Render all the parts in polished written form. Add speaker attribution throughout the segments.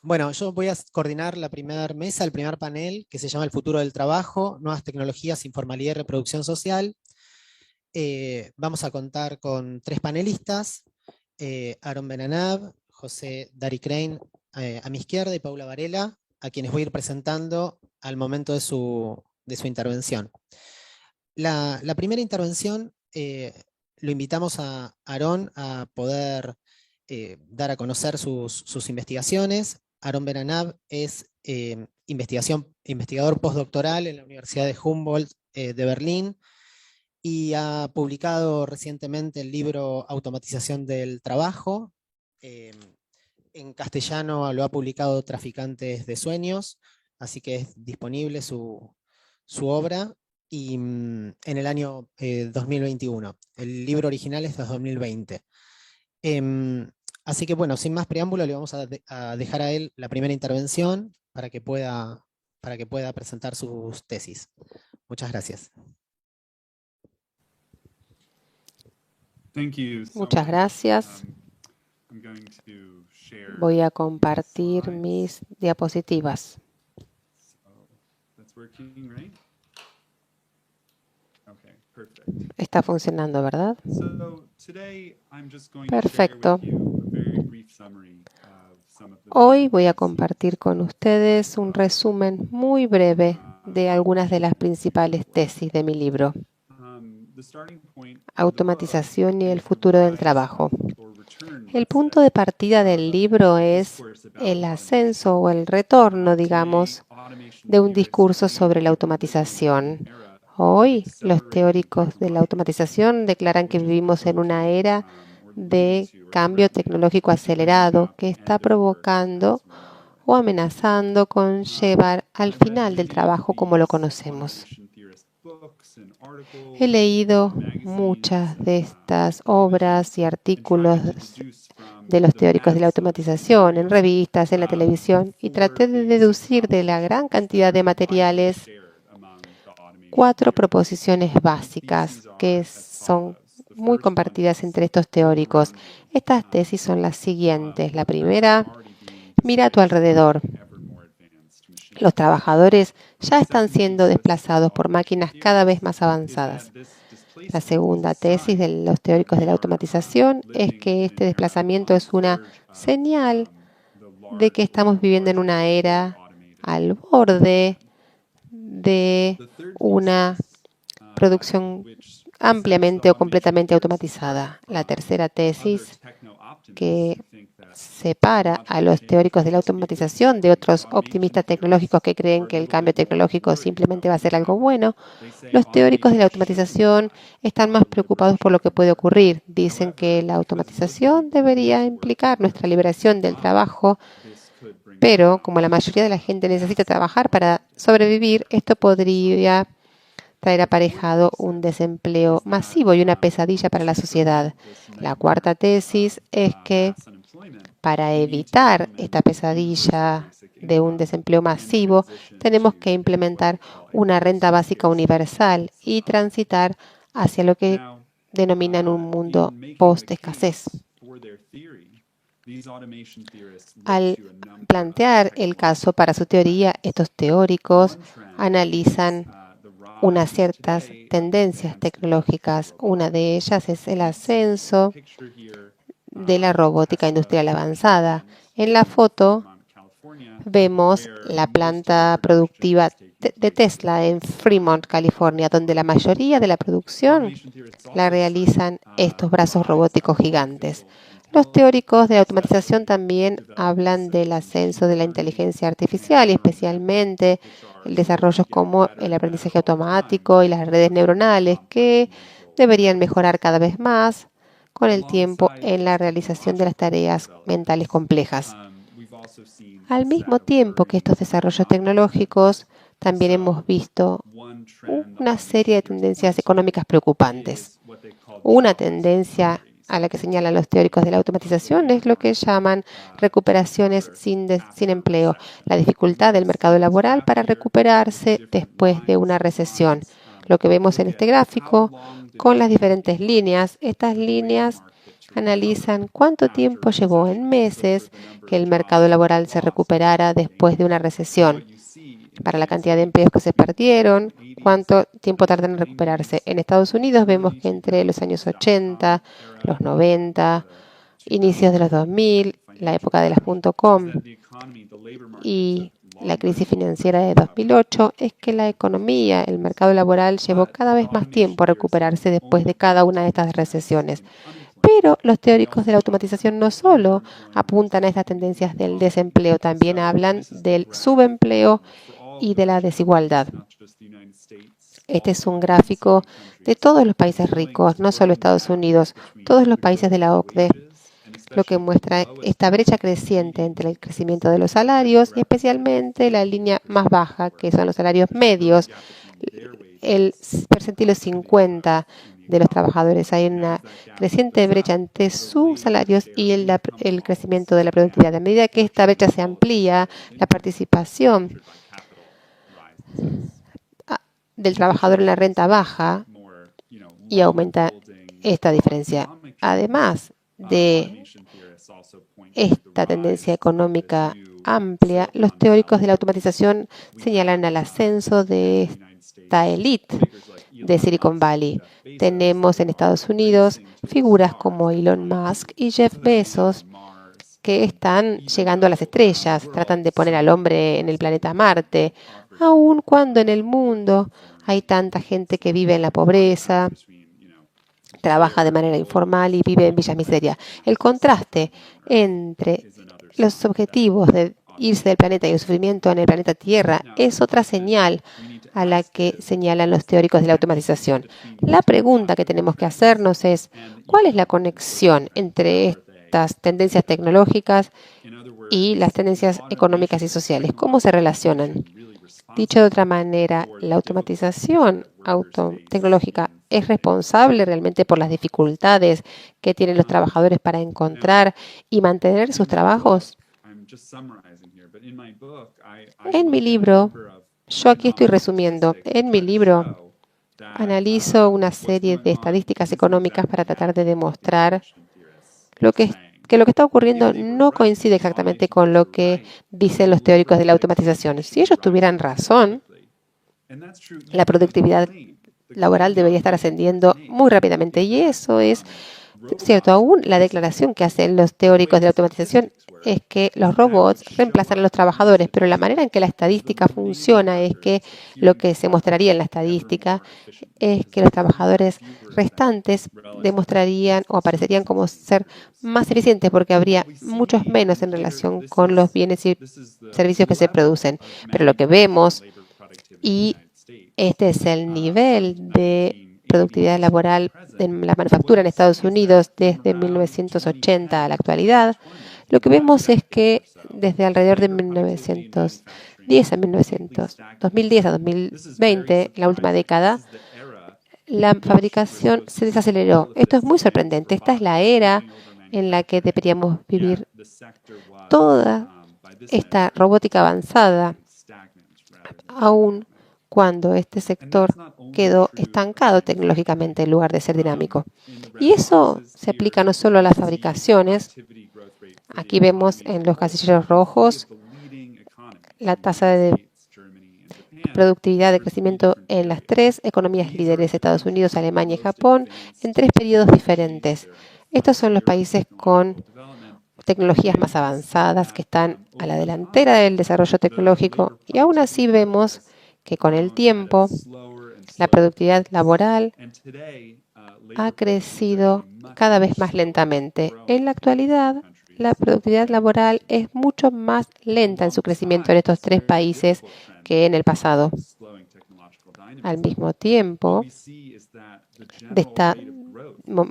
Speaker 1: Bueno, yo voy a coordinar la primera mesa, el primer panel, que se llama El futuro del trabajo, nuevas tecnologías, informalidad y reproducción social. Vamos a contar con 3 panelistas, Aaron Benanab, José Dari Crane a mi izquierda y Paula Varela, a quienes voy a ir presentando al momento de su intervención. La primera intervención lo invitamos a Aaron a poder dar a conocer sus investigaciones. Aaron Benanab es investigador postdoctoral en la Universidad de Humboldt de Berlín y ha publicado recientemente el libro Automatización del Trabajo. eh, en castellano lo ha publicado Traficantes de Sueños, así que es disponible su obra y en el año 2021. El libro original es de 2020. Em, Así que bueno, sin más preámbulo, le vamos a dejar a él la primera intervención para que pueda presentar sus tesis. Muchas gracias.
Speaker 2: Muchas gracias. Voy a compartir mis diapositivas. Está funcionando, ¿verdad? Perfecto. Hoy voy a compartir con ustedes un resumen muy breve de algunas de las principales tesis de mi libro, Automatización y el futuro del trabajo. El punto de partida del libro es el ascenso o el retorno, digamos, de un discurso sobre la automatización. Hoy, los teóricos de la automatización declaran que vivimos en una era de cambio tecnológico acelerado que está provocando o amenazando con llevar al final del trabajo como lo conocemos. He leído muchas de estas obras y artículos de los teóricos de la automatización en revistas, en la televisión, y traté de deducir de la gran cantidad de materiales 4 proposiciones básicas que son muy compartidas entre estos teóricos. Estas tesis son las siguientes. La primera, mira a tu alrededor. Los trabajadores ya están siendo desplazados por máquinas cada vez más avanzadas. La segunda tesis de los teóricos de la automatización es que este desplazamiento es una señal de que estamos viviendo en una era al borde de una producción ampliamente o completamente automatizada. La tercera tesis, que separa a los teóricos de la automatización de otros optimistas tecnológicos que creen que el cambio tecnológico simplemente va a ser algo bueno. Los teóricos de la automatización están más preocupados por lo que puede ocurrir. Dicen que la automatización debería implicar nuestra liberación del trabajo, pero como la mayoría de la gente necesita trabajar para sobrevivir, esto podría traer aparejado un desempleo masivo y una pesadilla para la sociedad. La cuarta tesis es que para evitar esta pesadilla de un desempleo masivo, tenemos que implementar una renta básica universal y transitar hacia lo que denominan un mundo post-escasez. Al plantear el caso para su teoría, estos teóricos analizan unas ciertas tendencias tecnológicas. Una de ellas es el ascenso de la robótica industrial avanzada. En la foto vemos la planta productiva de Tesla en Fremont, California, donde la mayoría de la producción la realizan estos brazos robóticos gigantes. Los teóricos de la automatización también hablan del ascenso de la inteligencia artificial y especialmente el desarrollo como el aprendizaje automático y las redes neuronales que deberían mejorar cada vez más con el tiempo en la realización de las tareas mentales complejas. Al mismo tiempo que estos desarrollos tecnológicos, también hemos visto una serie de tendencias económicas preocupantes. Una tendencia a la que señalan los teóricos de la automatización es lo que llaman recuperaciones sin empleo, la dificultad del mercado laboral para recuperarse después de una recesión. Lo que vemos en este gráfico con las diferentes líneas, estas líneas analizan cuánto tiempo llevó en meses que el mercado laboral se recuperara después de una recesión. Para la cantidad de empleos que se perdieron, cuánto tiempo tardan en recuperarse. En Estados Unidos vemos que entre los años 80, los 90, inicios de los 2000, la época de las .com y la crisis financiera de 2008, es que la economía, el mercado laboral, llevó cada vez más tiempo a recuperarse después de cada una de estas recesiones. Pero los teóricos de la automatización no solo apuntan a estas tendencias del desempleo, también hablan del subempleo y de la desigualdad. Este es un gráfico de todos los países ricos, no solo Estados Unidos, todos los países de la OCDE, lo que muestra esta brecha creciente entre el crecimiento de los salarios y especialmente la línea más baja, que son los salarios medios, el percentilo 50 de los trabajadores. Hay una creciente brecha entre sus salarios y el crecimiento de la productividad. A medida que esta brecha se amplía, la participación del trabajador en la renta baja y aumenta esta diferencia. Además de esta tendencia económica amplia, los teóricos de la automatización señalan el ascenso de esta élite de Silicon Valley. Tenemos en Estados Unidos figuras como Elon Musk y Jeff Bezos que están llegando a las estrellas, tratan de poner al hombre en el planeta Marte, aun cuando en el mundo hay tanta gente que vive en la pobreza, trabaja de manera informal y vive en villas miseria. El contraste entre los objetivos de irse del planeta y el sufrimiento en el planeta Tierra es otra señal a la que señalan los teóricos de la automatización. La pregunta que tenemos que hacernos es, ¿cuál es la conexión entre estas tendencias tecnológicas y las tendencias económicas y sociales? ¿Cómo se relacionan? Dicho de otra manera, la automatización tecnológica es responsable realmente por las dificultades que tienen los trabajadores para encontrar y mantener sus trabajos. En mi libro, yo aquí estoy resumiendo, en mi libro analizo una serie de estadísticas económicas para tratar de demostrar que lo que está ocurriendo no coincide exactamente con lo que dicen los teóricos de la automatización. Si ellos tuvieran razón, la productividad laboral debería estar ascendiendo muy rápidamente. Y eso es cierto. Aún la declaración que hacen los teóricos de la automatización es que los robots reemplazan a los trabajadores, pero la manera en que la estadística funciona es que lo que se mostraría en la estadística es que los trabajadores restantes demostrarían o aparecerían como ser más eficientes porque habría muchos menos en relación con los bienes y servicios que se producen. Pero lo que vemos, y este es el nivel de productividad laboral en la manufactura en Estados Unidos desde 1980 a la actualidad, lo que vemos es que desde alrededor de 2010 a 2020, la última década, la fabricación se desaceleró. Esto es muy sorprendente. Esta es la era en la que deberíamos vivir toda esta robótica avanzada, aún cuando este sector quedó estancado tecnológicamente en lugar de ser dinámico. Y eso se aplica no solo a las fabricaciones. Aquí vemos en los casilleros rojos la tasa de productividad de crecimiento en las tres economías líderes, Estados Unidos, Alemania y Japón, en tres periodos diferentes. Estos son los países con tecnologías más avanzadas que están a la delantera del desarrollo tecnológico y aún así vemos que con el tiempo la productividad laboral ha crecido cada vez más lentamente. En la actualidad, la productividad laboral es mucho más lenta en su crecimiento en estos tres países que en el pasado. Al mismo tiempo, de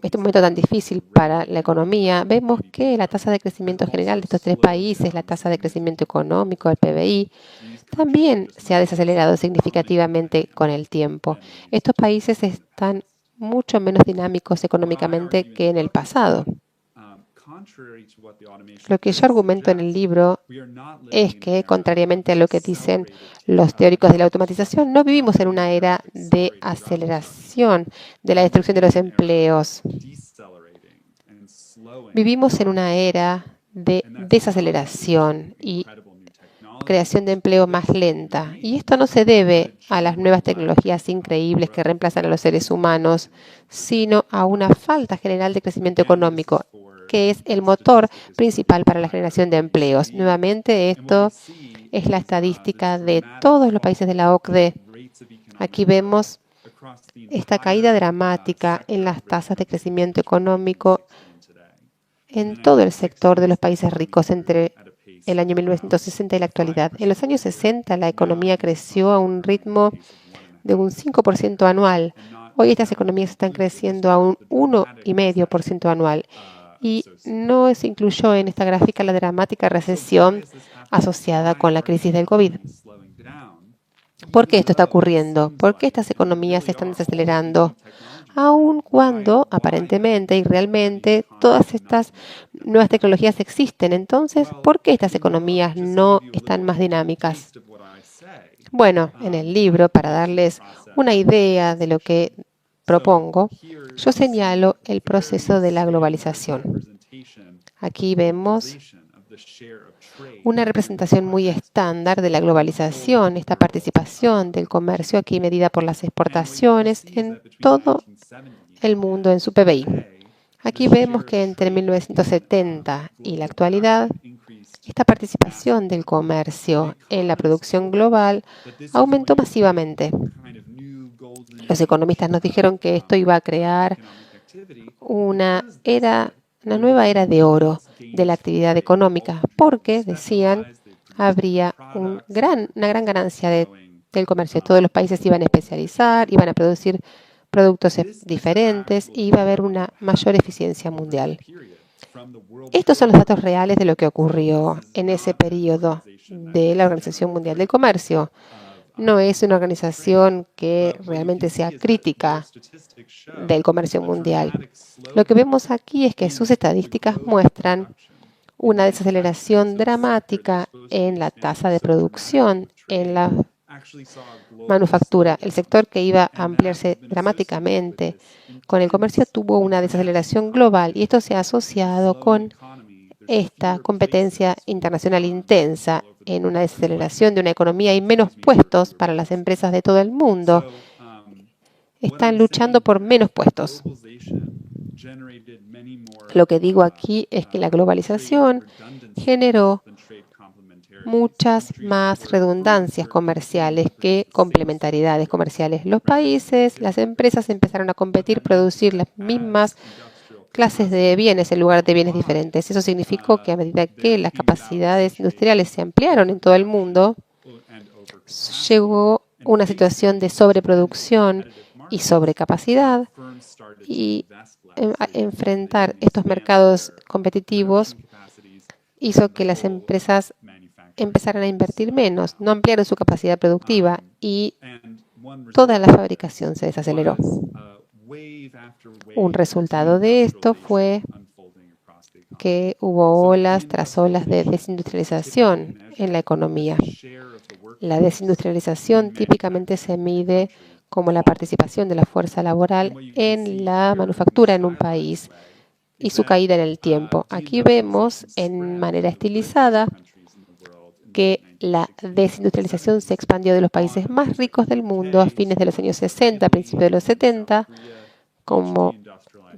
Speaker 2: este momento tan difícil para la economía, vemos que la tasa de crecimiento general de estos tres países, la tasa de crecimiento económico, el PBI, también se ha desacelerado significativamente con el tiempo. Estos países están mucho menos dinámicos económicamente que en el pasado. Lo que yo argumento en el libro es que, contrariamente a lo que dicen los teóricos de la automatización, no vivimos en una era de aceleración de la destrucción de los empleos. Vivimos en una era de desaceleración y creación de empleo más lenta. Y esto no se debe a las nuevas tecnologías increíbles que reemplazan a los seres humanos, sino a una falta general de crecimiento económico, que es el motor principal para la generación de empleos. Nuevamente, esto es la estadística de todos los países de la OCDE. Aquí vemos esta caída dramática en las tasas de crecimiento económico en todo el sector de los países ricos entre el año 1960 y la actualidad. En los años 60 la economía creció a un ritmo de un 5% anual. Hoy estas economías están creciendo a un 1,5% anual. Y no se incluyó en esta gráfica la dramática recesión asociada con la crisis del COVID. ¿Por qué esto está ocurriendo? ¿Por qué estas economías se están desacelerando? Aun cuando aparentemente y realmente todas estas nuevas tecnologías existen. Entonces, ¿por qué estas economías no están más dinámicas? Bueno, en el libro, para darles una idea de lo que propongo, yo señalo el proceso de la globalización. Aquí vemos una representación muy estándar de la globalización, esta participación del comercio aquí medida por las exportaciones en todo el mundo en su PBI. Aquí vemos que entre 1970 y la actualidad, esta participación del comercio en la producción global aumentó masivamente. Los economistas nos dijeron que esto iba a crear una nueva era de oro de la actividad económica, porque, decían, habría una gran ganancia del comercio. Todos los países iban a especializar, iban a producir productos diferentes y iba a haber una mayor eficiencia mundial. Estos son los datos reales de lo que ocurrió en ese periodo de la Organización Mundial del Comercio. No es una organización que realmente sea crítica del comercio mundial. Lo que vemos aquí es que sus estadísticas muestran una desaceleración dramática en la tasa de producción, en la manufactura. El sector que iba a ampliarse dramáticamente con el comercio tuvo una desaceleración global y esto se ha asociado con esta competencia internacional intensa en una desaceleración de una economía y menos puestos para las empresas de todo el mundo. Están luchando por menos puestos. Lo que digo aquí es que la globalización generó muchas más redundancias comerciales que complementariedades comerciales. Los países, las empresas empezaron a competir, producir las mismas clases de bienes en lugar de bienes diferentes. Eso significó que a medida que las capacidades industriales se ampliaron en todo el mundo, llegó una situación de sobreproducción y sobrecapacidad, y enfrentar estos mercados competitivos hizo que las empresas empezaran a invertir menos, no ampliaron su capacidad productiva y toda la fabricación se desaceleró. Un resultado de esto fue que hubo olas tras olas de desindustrialización en la economía. La desindustrialización típicamente se mide como la participación de la fuerza laboral en la manufactura en un país y su caída en el tiempo. Aquí vemos en manera estilizada que la desindustrialización se expandió de los países más ricos del mundo a fines de los años 60, a principios de los 70, como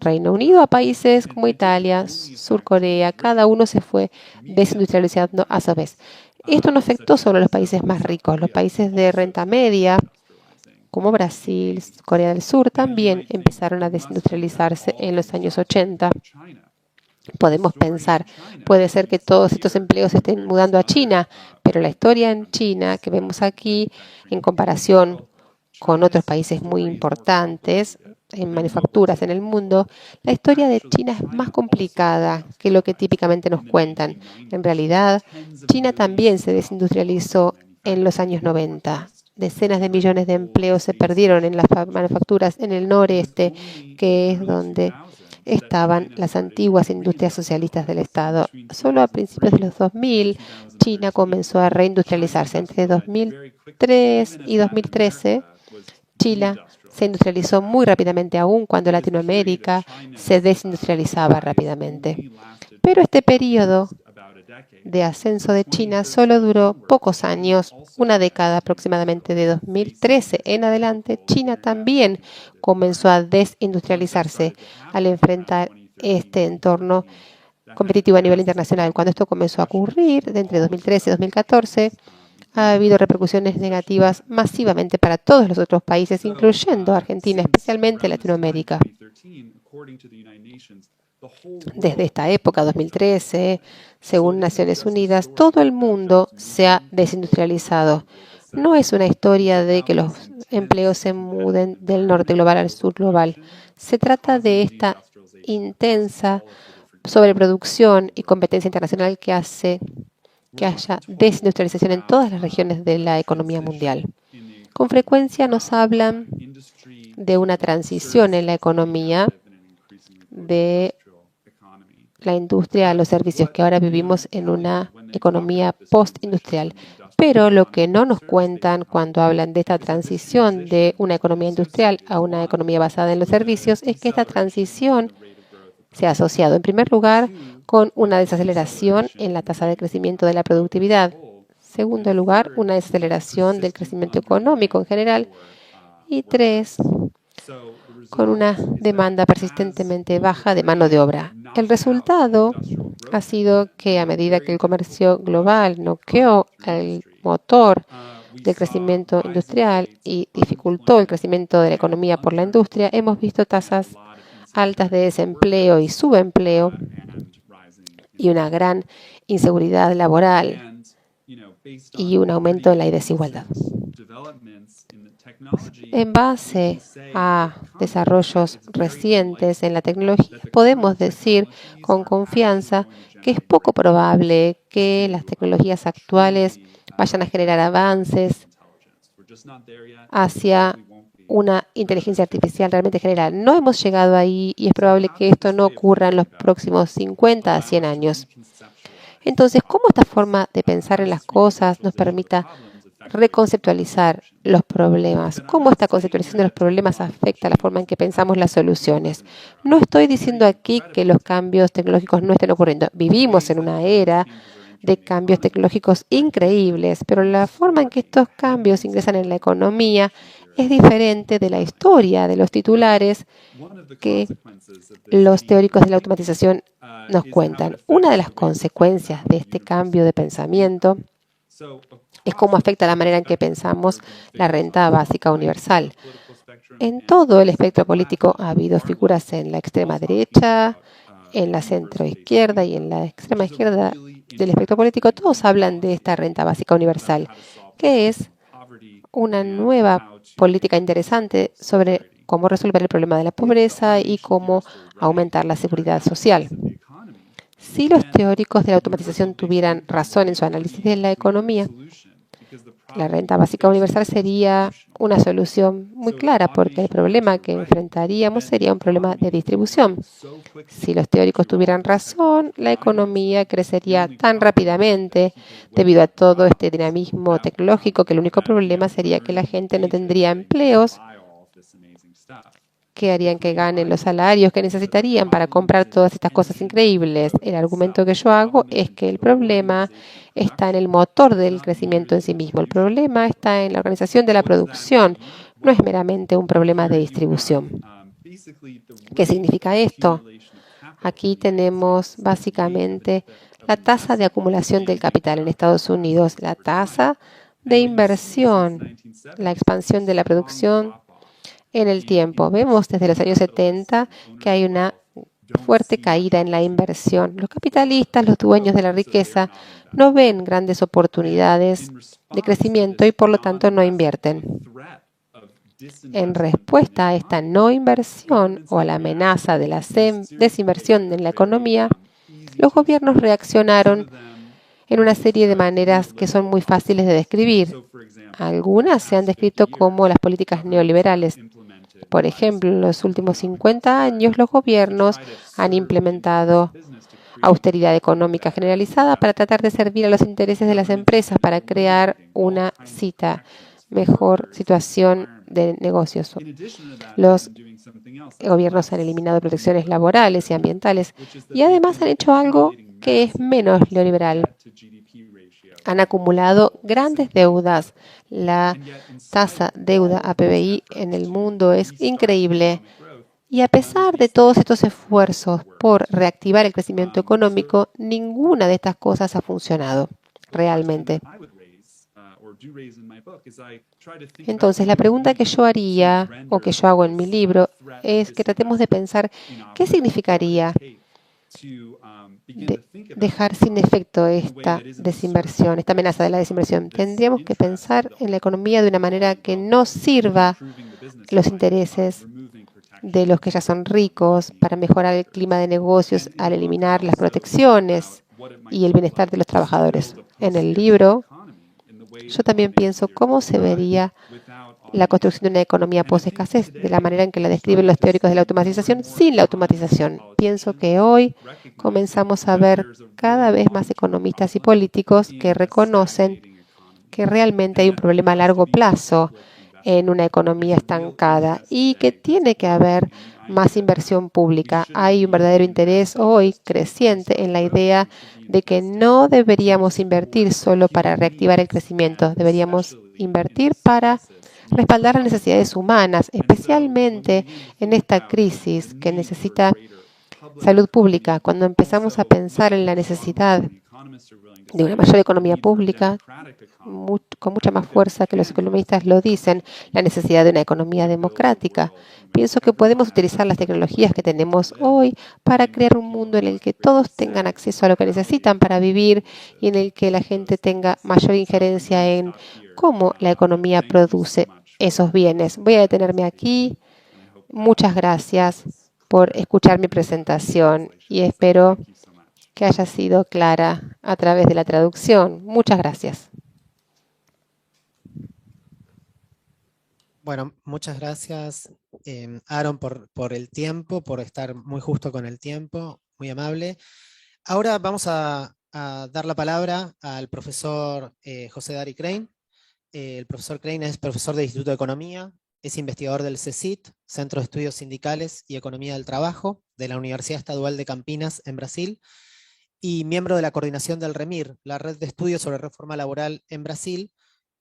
Speaker 2: Reino Unido, a países como Italia, Sur Corea. Cada uno se fue desindustrializando a su vez. Esto no afectó solo a los países más ricos. Los países de renta media, como Brasil, Corea del Sur, también empezaron a desindustrializarse en los años 80. Podemos pensar, puede ser que todos estos empleos se estén mudando a China, pero la historia en China que vemos aquí, en comparación con otros países muy importantes en manufacturas en el mundo, la historia de China es más complicada que lo que típicamente nos cuentan. En realidad, China también se desindustrializó en los años 90. Decenas de millones de empleos se perdieron en las manufacturas en el noreste, que es donde estaban las antiguas industrias socialistas del Estado. Solo a principios de los 2000, China comenzó a reindustrializarse. Entre 2003 y 2013, China se industrializó muy rápidamente, aún cuando Latinoamérica se desindustrializaba rápidamente. Pero este periodo de ascenso de China solo duró pocos años, una década aproximadamente. De 2013 en adelante, China también comenzó a desindustrializarse al enfrentar este entorno competitivo a nivel internacional. Cuando esto comenzó a ocurrir, de entre 2013 y 2014, ha habido repercusiones negativas masivamente para todos los otros países, incluyendo Argentina, especialmente Latinoamérica. Desde esta época, 2013, según Naciones Unidas, todo el mundo se ha desindustrializado. No es una historia de que los empleos se muden del norte global al sur global. Se trata de esta intensa sobreproducción y competencia internacional que hace que haya desindustrialización en todas las regiones de la economía mundial. Con frecuencia nos hablan de una transición en la economía de la industria a los servicios, que ahora vivimos en una economía postindustrial. Pero lo que no nos cuentan cuando hablan de esta transición de una economía industrial a una economía basada en los servicios es que esta transición se ha asociado, en primer lugar, con una desaceleración en la tasa de crecimiento de la productividad. En segundo lugar, una desaceleración del crecimiento económico en general. Y tres, con una demanda persistentemente baja de mano de obra. El resultado ha sido que a medida que el comercio global noqueó el motor del crecimiento industrial y dificultó el crecimiento de la economía por la industria, hemos visto tasas altas de desempleo y subempleo y una gran inseguridad laboral y un aumento en la desigualdad. En base a desarrollos recientes en la tecnología, podemos decir con confianza que es poco probable que las tecnologías actuales vayan a generar avances hacia una inteligencia artificial realmente general. No hemos llegado ahí y es probable que esto no ocurra en los próximos 50 a 100 años. Entonces, ¿cómo esta forma de pensar en las cosas nos permita reconceptualizar los problemas? ¿Cómo esta conceptualización de los problemas afecta la forma en que pensamos las soluciones? No estoy diciendo aquí que los cambios tecnológicos no estén ocurriendo. Vivimos en una era de cambios tecnológicos increíbles, pero la forma en que estos cambios ingresan en la economía es diferente de la historia de los titulares que los teóricos de la automatización nos cuentan. Una de las consecuencias de este cambio de pensamiento es cómo afecta la manera en que pensamos la renta básica universal. En todo el espectro político ha habido figuras en la extrema derecha, en la centroizquierda y en la extrema izquierda del espectro político. Todos hablan de esta renta básica universal, que es una nueva política interesante sobre cómo resolver el problema de la pobreza y cómo aumentar la seguridad social. Si los teóricos de la automatización tuvieran razón en su análisis de la economía, la renta básica universal sería una solución muy clara, porque el problema que enfrentaríamos sería un problema de distribución. Si los teóricos tuvieran razón, la economía crecería tan rápidamente debido a todo este dinamismo tecnológico que el único problema sería que la gente no tendría empleos que harían que ganen los salarios que necesitarían para comprar todas estas cosas increíbles. El argumento que yo hago es que el problema está en el motor del crecimiento en sí mismo. El problema está en la organización de la producción. No es meramente un problema de distribución. ¿Qué significa esto? Aquí tenemos básicamente la tasa de acumulación del capital en Estados Unidos, la tasa de inversión, la expansión de la producción en el tiempo. Vemos desde los años 70 que hay una fuerte caída en la inversión. Los capitalistas, los dueños de la riqueza, no ven grandes oportunidades de crecimiento y por lo tanto no invierten. En respuesta a esta no inversión o a la amenaza de la desinversión en la economía, los gobiernos reaccionaron en una serie de maneras que son muy fáciles de describir. Algunas se han descrito como las políticas neoliberales. Por ejemplo, en los últimos 50 años, los gobiernos han implementado austeridad económica generalizada para tratar de servir a los intereses de las empresas, para crear una mejor situación de negocios. Los gobiernos han eliminado protecciones laborales y ambientales y además han hecho algo que es menos neoliberal. Han acumulado grandes deudas. La tasa deuda a PBI en el mundo es increíble. Y a pesar de todos estos esfuerzos por reactivar el crecimiento económico, ninguna de estas cosas ha funcionado realmente. Entonces, la pregunta que yo haría o que yo hago en mi libro es que tratemos de pensar qué significaría dejar sin efecto esta desinversión, esta amenaza de la desinversión. Tendríamos que pensar en la economía de una manera que no sirva los intereses de los que ya son ricos para mejorar el clima de negocios al eliminar las protecciones y el bienestar de los trabajadores. En el libro, yo también pienso cómo se vería la construcción de una economía post-escasez, de la manera en que la describen los teóricos de la automatización sin la automatización. Pienso que hoy comenzamos a ver cada vez más economistas y políticos que reconocen que realmente hay un problema a largo plazo en una economía estancada y que tiene que haber más inversión pública. Hay un verdadero interés hoy creciente en la idea de que no deberíamos invertir solo para reactivar el crecimiento, deberíamos invertir para respaldar las necesidades humanas, especialmente en esta crisis que necesita salud pública. Cuando empezamos a pensar en la necesidad de una mayor economía pública, con mucha más fuerza que los economistas lo dicen, la necesidad de una economía democrática. Pienso que podemos utilizar las tecnologías que tenemos hoy para crear un mundo en el que todos tengan acceso a lo que necesitan para vivir y en el que la gente tenga mayor injerencia en cómo la economía produce esos bienes. Voy a detenerme aquí. Muchas gracias por escuchar mi presentación y espero que haya sido clara a través de la traducción. Muchas gracias.
Speaker 1: Bueno, muchas gracias, Aaron, por el tiempo, por estar muy justo con el tiempo, muy amable. Ahora vamos a dar la palabra al profesor José Dari Crane. El profesor Crane es profesor del Instituto de Economía, es investigador del CECIT, Centro de Estudios Sindicales y Economía del Trabajo, de la Universidad Estadual de Campinas, en Brasil, y miembro de la coordinación del REMIR, la Red de Estudios sobre Reforma Laboral en Brasil,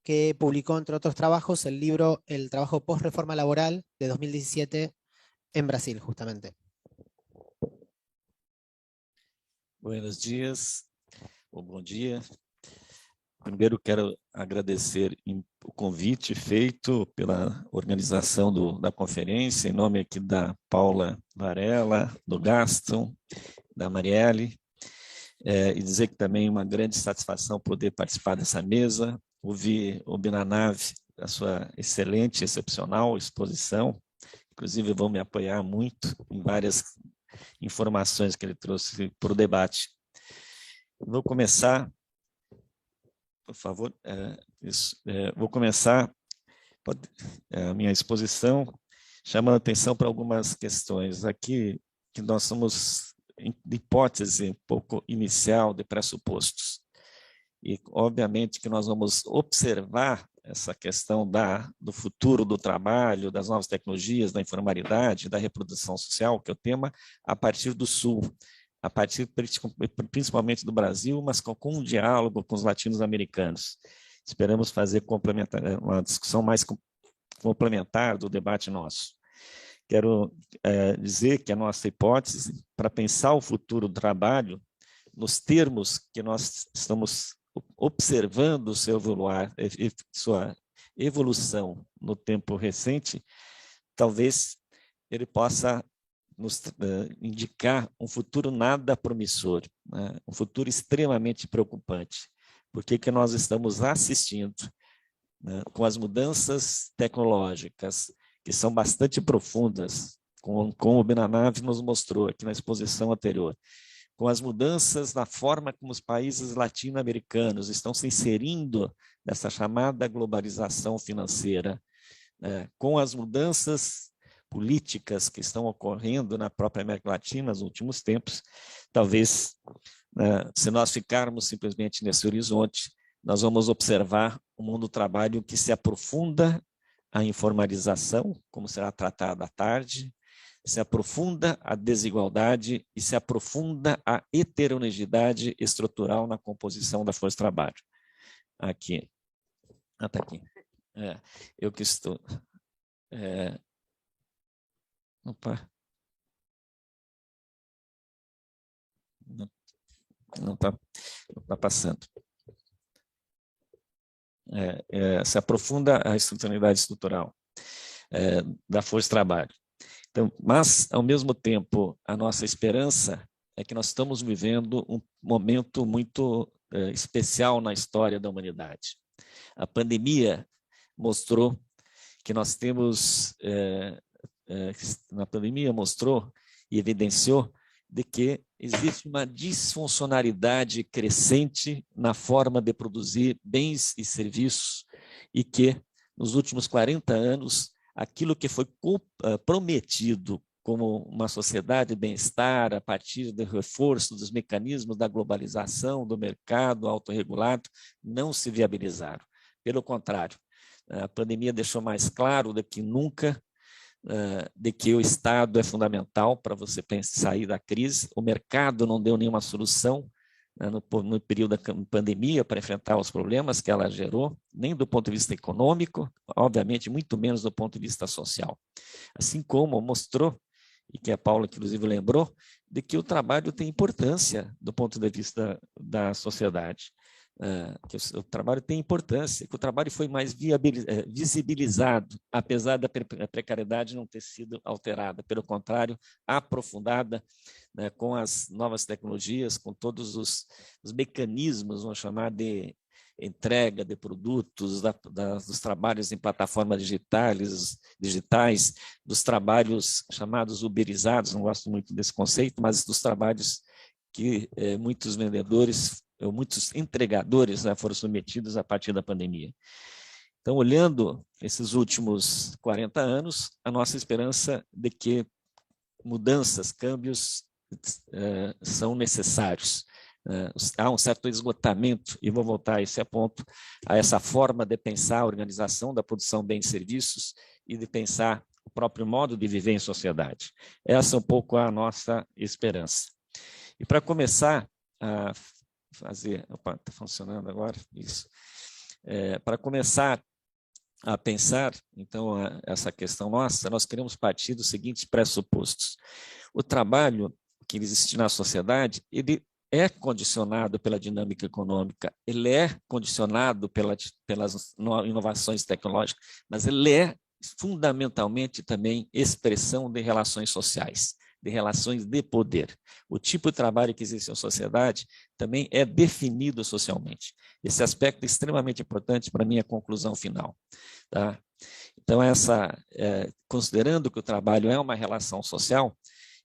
Speaker 1: que publicó, entre otros trabajos, el libro El trabajo post-reforma laboral de 2017 en Brasil, justamente.
Speaker 3: Buenos dias, ou bom dia. Primeiro quero agradecer o convite feito pela organização da conferência, em nome aqui da Paula Varela, do Gaston, da Marielle, e dizer que também é uma grande satisfação poder participar dessa mesa, ouvir o Binanav, a sua excelente, excepcional exposição, inclusive vão me apoiar muito em várias informações que ele trouxe para o debate. Vou começar, por favor, vou começar a minha exposição chamando a atenção para algumas questões. Aqui, que nós somos em hipótese um pouco inicial de pressupostos. E, obviamente, que nós vamos observar essa questão do futuro do trabalho, das novas tecnologias, da informalidade, da reprodução social, que é o tema, a partir do Sul, a partir principalmente do Brasil, mas com um diálogo com os latino-americanos. Esperamos fazer uma discussão mais complementar do debate nosso. Quero dizer que a nossa hipótese, para pensar o futuro do trabalho, nos termos que nós estamos observando sua evolução no tempo recente, talvez ele possa nos indicar um futuro nada promissor, né? Um futuro extremamente preocupante. Porque que nós estamos assistindo, né, com as mudanças tecnológicas, que são bastante profundas, como o Binanav nos mostrou aqui na exposição anterior, com as mudanças na forma como os países latino-americanos estão se inserindo nessa chamada globalização financeira, né, com as mudanças políticas que estão ocorrendo na própria América Latina nos últimos tempos, talvez, se nós ficarmos simplesmente nesse horizonte, nós vamos observar um mundo do trabalho que se aprofunda a informalização, como será tratado à tarde, se aprofunda a desigualdade e se aprofunda a heterogeneidade estrutural na composição da força de trabalho. Aqui. Ah, está aqui. Eu que estou... Opa. Não está passando. Se aprofunda a estruturalidade estrutural da força de trabalho. Então, mas, ao mesmo tempo, a nossa esperança é que nós estamos vivendo um momento muito especial na história da humanidade. A pandemia mostrou que nós temos, na pandemia mostrou e evidenciou de que existe uma disfuncionalidade crescente na forma de produzir bens e serviços e que, nos últimos 40 anos, aquilo que foi prometido como uma sociedade de bem-estar a partir do reforço dos mecanismos da globalização, do mercado autorregulado, não se viabilizaram. Pelo contrário, a pandemia deixou mais claro do que nunca de que o Estado é fundamental para você sair da crise. O mercado não deu nenhuma solução no período da pandemia para enfrentar os problemas que ela gerou, nem do ponto de vista econômico, obviamente, muito menos do ponto de vista social. Assim como mostrou, e que a Paula, inclusive, lembrou, de que o trabalho tem importância do ponto de vista da sociedade. Que o trabalho tem importância, que o trabalho foi mais visibilizado, apesar da precariedade não ter sido alterada, pelo contrário, aprofundada, né, com as novas tecnologias, com todos os mecanismos, vamos chamar de entrega de produtos, dos trabalhos em plataformas digitais, dos trabalhos chamados uberizados, não gosto muito desse conceito, mas dos trabalhos que muitos vendedores, muitos entregadores foram submetidos a partir da pandemia. Então, olhando esses últimos 40 anos, a nossa esperança de que mudanças, câmbios são necessários. Há um certo esgotamento, e vou voltar a esse ponto, a essa forma de pensar a organização da produção de bens e serviços e de pensar o próprio modo de viver em sociedade. Essa é um pouco a nossa esperança. E para começar a fazer... Opa, está funcionando agora? Isso. Para começar a pensar, então, essa questão nossa, nós queremos partir dos seguintes pressupostos. O trabalho que existe na sociedade, ele é condicionado pela dinâmica econômica, ele é condicionado pelas inovações tecnológicas, mas ele é fundamentalmente também expressão de relações sociais, de relações de poder. O tipo de trabalho que existe na sociedade também é definido socialmente. Esse aspecto é extremamente importante para a minha conclusão final. Tá? Então, considerando que o trabalho é uma relação social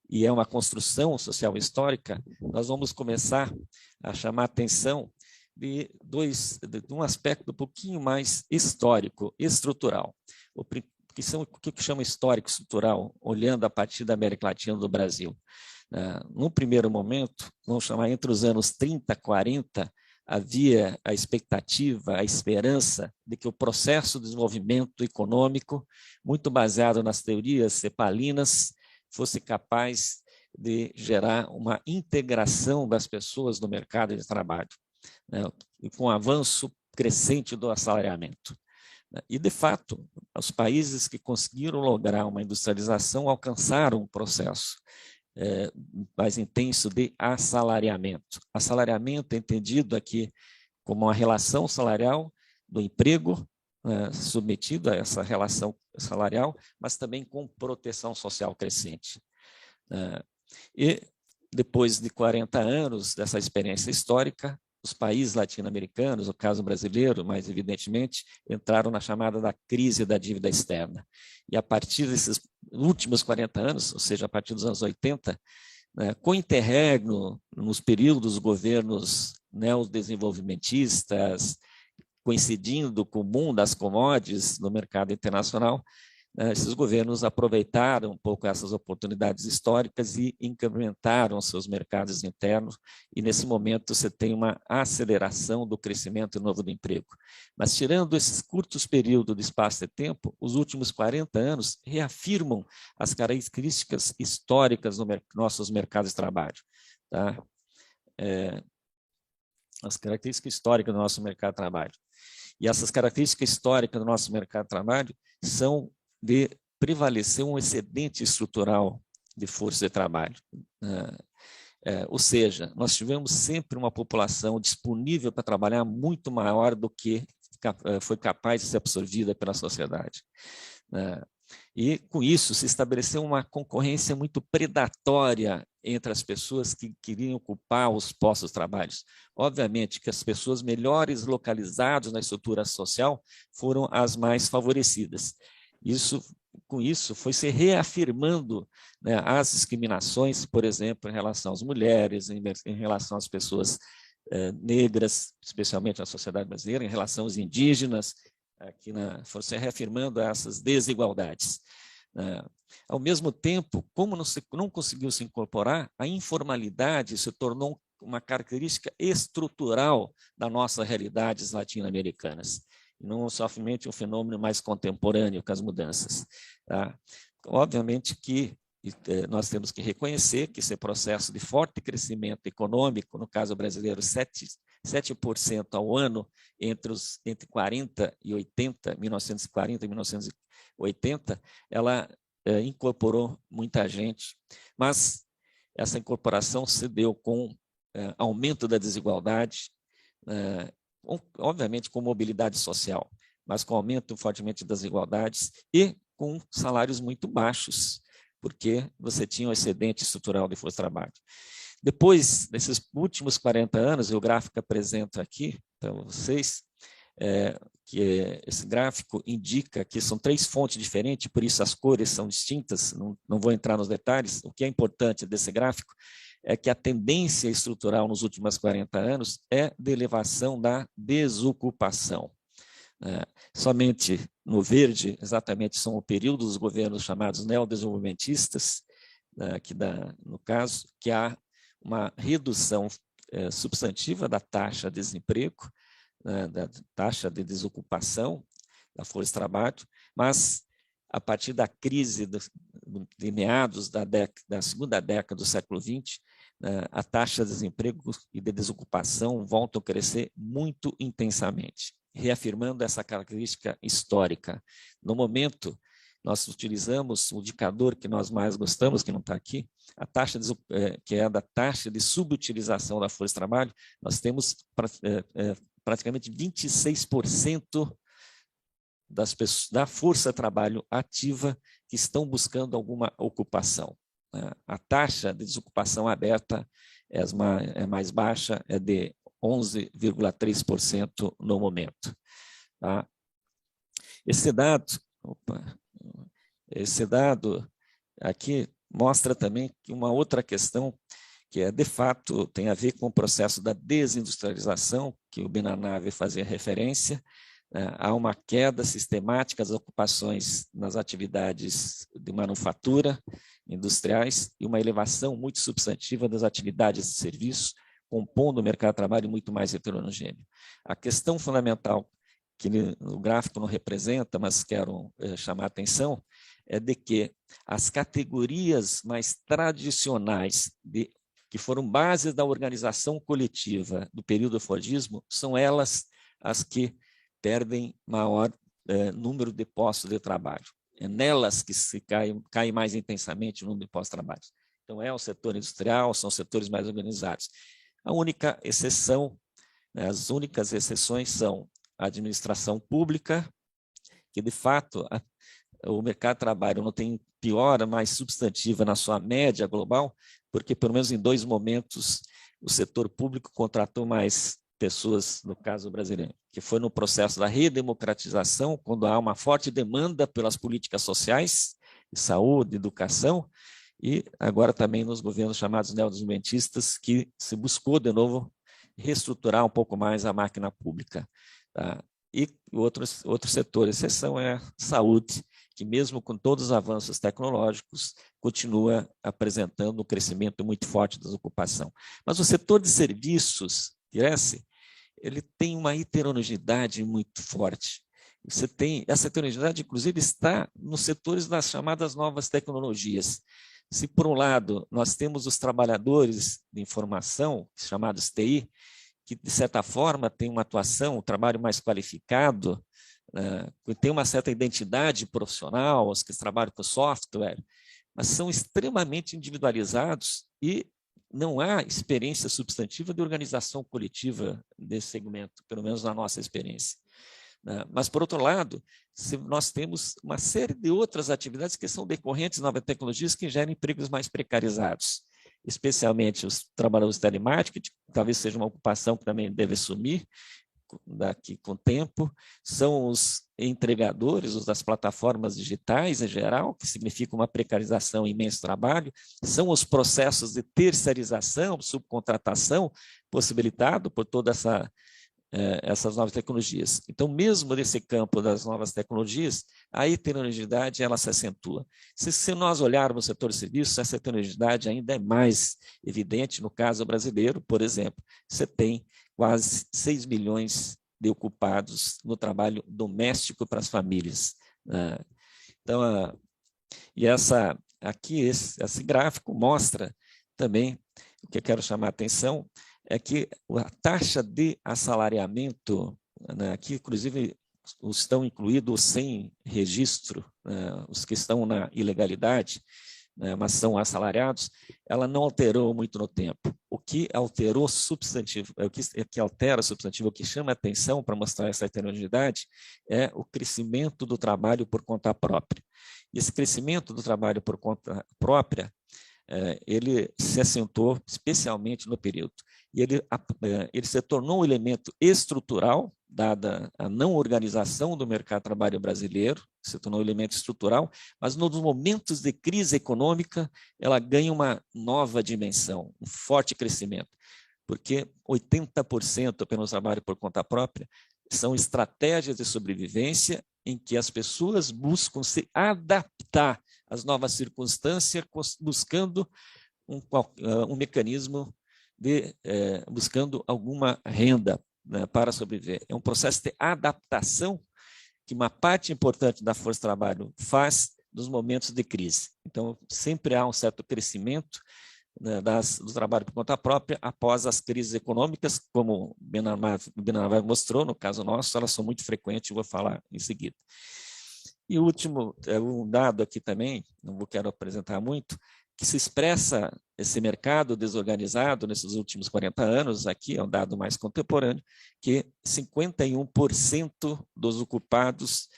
Speaker 3: e é uma construção social histórica, nós vamos começar a chamar a atenção de um aspecto um pouquinho mais histórico, estrutural. O que chama histórico estrutural, olhando a partir da América Latina e do Brasil. No primeiro momento, vamos chamar entre os anos 30 e 40, havia a expectativa, a esperança de que o processo de desenvolvimento econômico, muito baseado nas teorias cepalinas, fosse capaz de gerar uma integração das pessoas no mercado de trabalho, né, e com o avanço crescente do assalariamento. E, de fato, os países que conseguiram lograr uma industrialização alcançaram um processo mais intenso de assalariamento. Assalariamento é entendido aqui como uma relação salarial do emprego submetido a essa relação salarial, mas também com proteção social crescente. E depois de 40 anos dessa experiência histórica, os países latino-americanos, o caso brasileiro, mais evidentemente, entraram na chamada da crise da dívida externa. E a partir desses últimos 40 anos, ou seja, a partir dos anos 80, com interregno nos períodos dos governos neodesenvolvimentistas, coincidindo com o boom das commodities no mercado internacional, esses governos aproveitaram um pouco essas oportunidades históricas e incrementaram seus mercados internos, e nesse momento você tem uma aceleração do crescimento novo do emprego. Mas tirando esses curtos períodos de espaço de tempo, os últimos 40 anos reafirmam as características históricas dos nossos mercados de trabalho. Tá? As características históricas do nosso mercado de trabalho. E essas características históricas do nosso mercado de trabalho são de prevalecer um excedente estrutural de força de trabalho. Ou seja, nós tivemos sempre uma população disponível para trabalhar muito maior do que foi capaz de ser absorvida pela sociedade. E, com isso, se estabeleceu uma concorrência muito predatória entre as pessoas que queriam ocupar os postos de trabalho. Obviamente que as pessoas melhores localizadas na estrutura social foram as mais favorecidas. Com isso, foi se reafirmando, né, as discriminações, por exemplo, em relação às mulheres, em relação às pessoas negras, especialmente na sociedade brasileira, em relação aos indígenas, foi se reafirmando essas desigualdades. Ao mesmo tempo, como não conseguiu se incorporar, a informalidade se tornou uma característica estrutural da nossa realidades latino-americanas, e não somente um fenômeno mais contemporâneo com as mudanças. Tá? Obviamente que nós temos que reconhecer que esse processo de forte crescimento econômico, no caso brasileiro, 7% ao ano entre 1940 e 1980, ela incorporou muita gente, mas essa incorporação se deu com aumento da desigualdade, obviamente com mobilidade social, mas com aumento fortemente das desigualdades e com salários muito baixos, porque você tinha um excedente estrutural de força de trabalho. Depois desses últimos 40 anos, o gráfico apresento aqui para vocês, que esse gráfico indica que são 3 fontes diferentes, por isso as cores são distintas, não vou entrar nos detalhes. O que é importante desse gráfico é que a tendência estrutural nos últimos 40 anos é de elevação da desocupação. Somente no verde, exatamente, são o período dos governos chamados neodesenvolvimentistas, no caso, que há uma redução substantiva da taxa de desemprego, da taxa de desocupação da força de trabalho, mas a partir da crise de meados da segunda década do século XX, a taxa de desemprego e de desocupação voltam a crescer muito intensamente, reafirmando essa característica histórica. No momento, nós utilizamos o indicador que nós mais gostamos, que não está aqui, a taxa que é da taxa de subutilização da força de trabalho. Nós temos praticamente 26% da força de trabalho ativa que estão buscando alguma ocupação. A taxa de desocupação aberta é mais baixa, é de 11,3% no momento. Tá? Esse dado aqui mostra também uma outra questão que de fato tem a ver com o processo da desindustrialização, que o Benanave fazia referência. Há uma queda sistemática das ocupações nas atividades de manufatura industriais e uma elevação muito substantiva das atividades de serviço, compondo o mercado de trabalho muito mais heterogêneo. A questão fundamental, que o gráfico não representa, mas quero chamar a atenção, é de que as categorias mais tradicionais que foram bases da organização coletiva do período do Fordismo são elas as que perdem maior número de postos de trabalho. É nelas que se cai mais intensamente o número de postos de trabalho. Então, é o setor industrial, são os setores mais organizados. A única exceção, as únicas exceções são a administração pública, que, de fato, o mercado de trabalho não tem piora mais substantiva na sua média global, porque, pelo menos em 2 momentos, o setor público contratou mais pessoas, no caso brasileiro, que foi no processo da redemocratização, quando há uma forte demanda pelas políticas sociais, de saúde, educação, e agora também nos governos chamados neodesenvolvimentistas, que se buscou, de novo, reestruturar um pouco mais a máquina pública. Tá? E outro setor, exceção é a saúde, que mesmo com todos os avanços tecnológicos, continua apresentando um crescimento muito forte da ocupação. Mas o setor de serviços, ele tem uma heterogeneidade muito forte. Você tem, essa heterogeneidade, inclusive, está nos setores das chamadas novas tecnologias. Se, por um lado, nós temos os trabalhadores de informação, chamados TI, que, de certa forma, têm uma atuação, um trabalho mais qualificado, tem uma certa identidade profissional, os que trabalham com software, mas são extremamente individualizados e não há experiência substantiva de organização coletiva desse segmento, pelo menos na nossa experiência. Mas, por outro lado, nós temos uma série de outras atividades que são decorrentes de novas tecnologias que geram empregos mais precarizados, especialmente os trabalhadores de telemarketing, que talvez seja uma ocupação que também deve sumir daqui com o tempo, são os entregadores, os das plataformas digitais em geral, que significa uma precarização e imenso trabalho, são os processos de terceirização, subcontratação, possibilitado por toda essas novas tecnologias. Então, mesmo nesse campo das novas tecnologias, a heterogeneidade ela se acentua. Se nós olharmos o setor de serviços, essa heterogeneidade ainda é mais evidente no caso brasileiro, por exemplo. Você tem quase 6 milhões de ocupados no trabalho doméstico para as famílias. Então, esse gráfico mostra também, o que eu quero chamar a atenção, é que a taxa de assalariamento, aqui inclusive estão incluídos sem registro, os que estão na ilegalidade, mas são assalariados, ela não alterou muito no tempo. O que alterou substantivo, o que altera substantivo, o que chama a atenção para mostrar essa heterogeneidade é o crescimento do trabalho por conta própria. E esse crescimento do trabalho por conta própria, ele se assentou especialmente no período. E ele se tornou um elemento estrutural, dada a não organização do mercado de trabalho brasileiro, se tornou um elemento estrutural, mas nos momentos de crise econômica, ela ganha uma nova dimensão, um forte crescimento, porque 80% apenas trabalho por conta própria são estratégias de sobrevivência em que as pessoas buscam se adaptar às novas circunstâncias, buscando um mecanismo buscando alguma renda, né, para sobreviver. É um processo de adaptação que uma parte importante da força de trabalho faz nos momentos de crise. Então, sempre há um certo crescimento, né, do trabalho por conta própria após as crises econômicas, como o Benamar mostrou, no caso nosso, elas são muito frequentes, eu vou falar em seguida. E o último, um dado aqui também, não quero apresentar muito, que se expressa esse mercado desorganizado nesses últimos 40 anos, aqui é um dado mais contemporâneo, que 51% dos ocupados,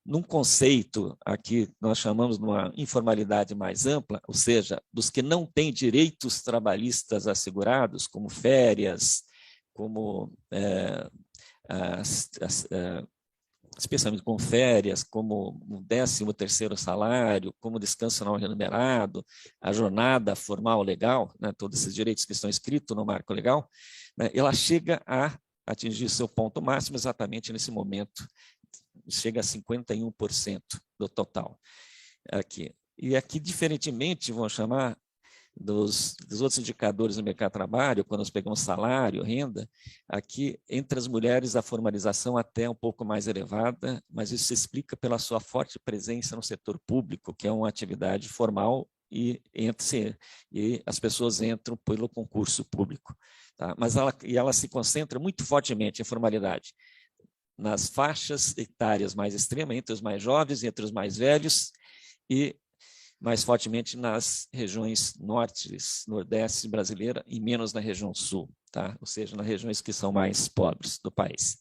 Speaker 3: num conceito aqui nós chamamos de uma informalidade mais ampla, ou seja, dos que não têm direitos trabalhistas assegurados, como férias, como especialmente com férias, como o 13º salário, como descanso não remunerado, a jornada formal legal, né, todos esses direitos que estão escritos no marco legal, né, ela chega a atingir seu ponto máximo exatamente nesse momento, chega a 51% do total. Aqui. E aqui, diferentemente, vamos chamar dos outros indicadores do mercado de trabalho, quando nós pegamos salário, renda, aqui entre as mulheres a formalização até é um pouco mais elevada, mas isso se explica pela sua forte presença no setor público, que é uma atividade formal e as pessoas entram pelo concurso público. Tá? Mas ela se concentra muito fortemente em formalidade nas faixas etárias mais extremas, entre os mais jovens, entre os mais velhos e mais fortemente nas regiões norte, nordeste brasileira e menos na região sul, tá? Ou seja, nas regiões que são mais pobres do país.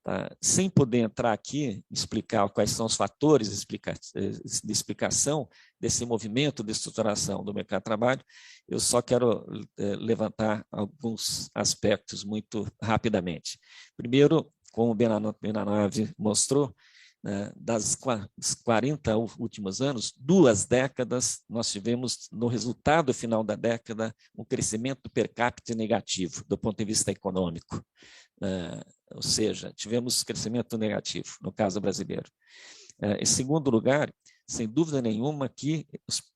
Speaker 3: Tá? Sem poder entrar aqui, explicar quais são os fatores de explicação desse movimento de estruturação do mercado de trabalho, eu só quero levantar alguns aspectos muito rapidamente. Primeiro, como o Benanave mostrou, das 40 últimos anos, 2 décadas, nós tivemos, no resultado final da década, um crescimento per capita negativo, do ponto de vista econômico. Ou seja, tivemos crescimento negativo, no caso brasileiro. Em segundo lugar, sem dúvida nenhuma, que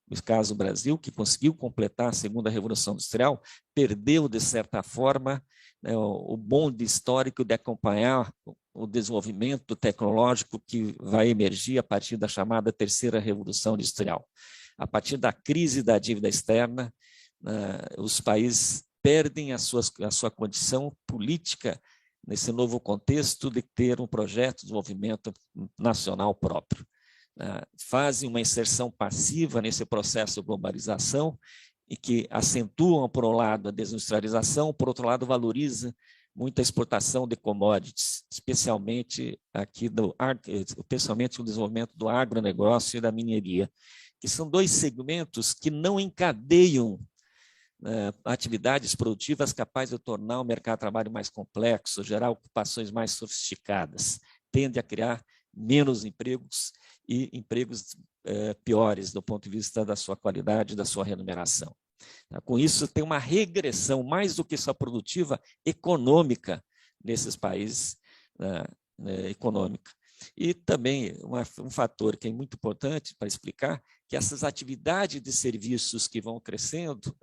Speaker 3: o caso do Brasil, que conseguiu completar a segunda Revolução Industrial, perdeu, de certa forma, né, o bonde histórico de acompanhar o desenvolvimento tecnológico que vai emergir a partir da chamada terceira Revolução Industrial. A partir da crise da dívida externa, os países perdem a sua condição política nesse novo contexto de ter um projeto de desenvolvimento nacional próprio. Fazem uma inserção passiva nesse processo de globalização e que acentuam, por um lado, a desindustrialização, por outro lado, valoriza muito a exportação de commodities, especialmente o desenvolvimento do agronegócio e da mineria, que são dois segmentos que não encadeiam atividades produtivas capazes de tornar o mercado de trabalho mais complexo, gerar ocupações mais sofisticadas, tende a criar menos empregos e empregos piores do ponto de vista da sua qualidade e da sua remuneração. Com isso, tem uma regressão, mais do que só produtiva, econômica nesses países, econômica. E também um fator que é muito importante para explicar que essas atividades de serviços que vão crescendo,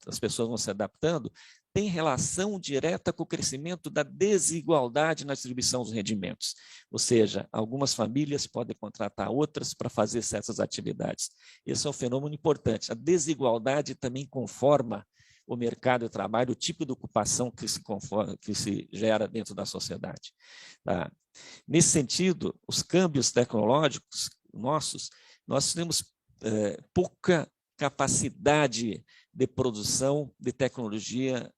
Speaker 3: as pessoas vão se adaptando, tem relação direta com o crescimento da desigualdade na distribuição dos rendimentos. Ou seja, algumas famílias podem contratar outras para fazer certas atividades. Esse é um fenômeno importante. A desigualdade também conforma o mercado de trabalho, o tipo de ocupação que se gera dentro da sociedade. Tá? Nesse sentido, os câmbios tecnológicos nós temos pouca capacidade de produção de tecnologia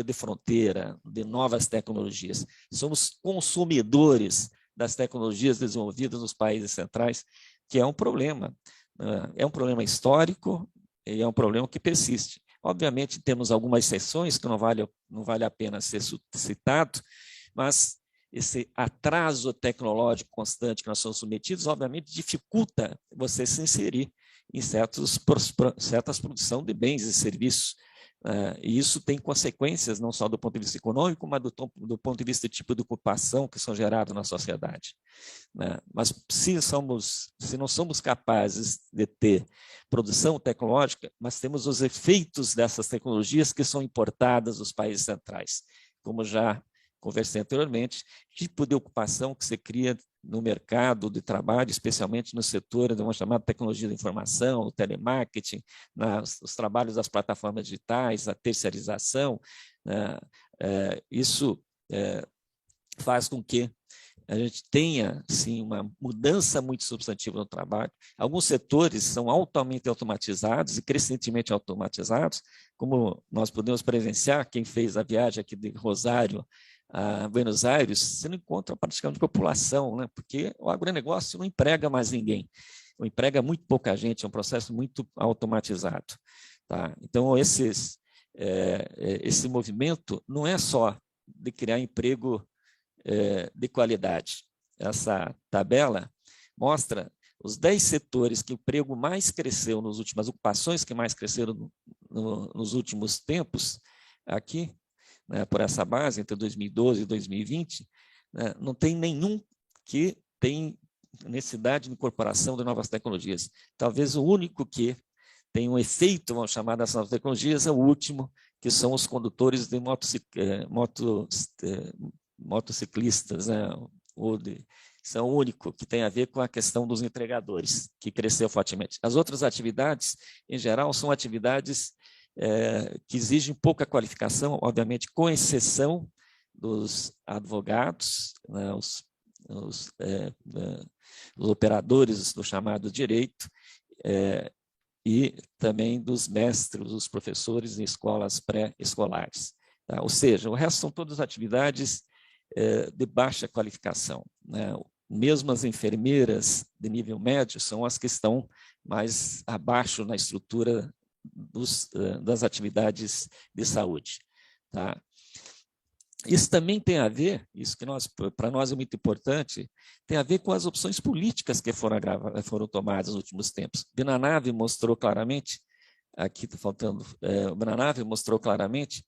Speaker 3: de fronteira, de novas tecnologias. Somos consumidores das tecnologias desenvolvidas nos países centrais, que é um problema. É um problema histórico e é um problema que persiste. Obviamente, temos algumas exceções que não vale a pena ser citado, mas esse atraso tecnológico constante que nós somos submetidos, obviamente, dificulta você se inserir em certas produção de bens e serviços. E isso tem consequências não só do ponto de vista econômico, mas do ponto de vista do tipo de ocupação que são gerados na sociedade. Mas se não somos capazes de ter produção tecnológica, mas temos os efeitos dessas tecnologias que são importadas dos países centrais, como já conversei anteriormente, tipo de ocupação que se cria no mercado de trabalho, especialmente no setor de uma chamada tecnologia da informação, o telemarketing, os trabalhos das plataformas digitais, a terceirização. Isso faz com que a gente tenha sim, uma mudança muito substantiva no trabalho. Alguns setores são altamente automatizados e crescentemente automatizados, como nós podemos presenciar, quem fez a viagem aqui de Rosário a Buenos Aires, você não encontra praticamente população, né? Porque o agronegócio não emprega mais ninguém, emprega muito pouca gente, é um processo muito automatizado. Tá? Então, esse movimento não é só de criar emprego de qualidade. Essa tabela mostra os 10 setores que o emprego mais cresceu nos últimos, as ocupações que mais cresceram nos últimos tempos, aqui, por essa base, entre 2012 e 2020, não tem nenhum que tem necessidade de incorporação de novas tecnologias. Talvez o único que tem um efeito, vamos chamar dessas novas tecnologias, é o último, que são os condutores de motociclistas, são o único que tem a ver com a questão dos entregadores, que cresceu fortemente. As outras atividades, em geral, são atividades que exigem pouca qualificação, obviamente, com exceção dos advogados, né, os operadores do chamado direito, e também dos mestres, dos professores em escolas pré-escolares. Tá? Ou seja, o resto são todas atividades de baixa qualificação. Né? Mesmo as enfermeiras de nível médio são as que estão mais abaixo na estrutura das atividades de saúde. Tá? Isso também tem a ver, isso que para nós é muito importante, tem a ver com as opções políticas que foram tomadas nos últimos tempos. Benanavi mostrou claramente, aqui está faltando, o Benanavi mostrou claramente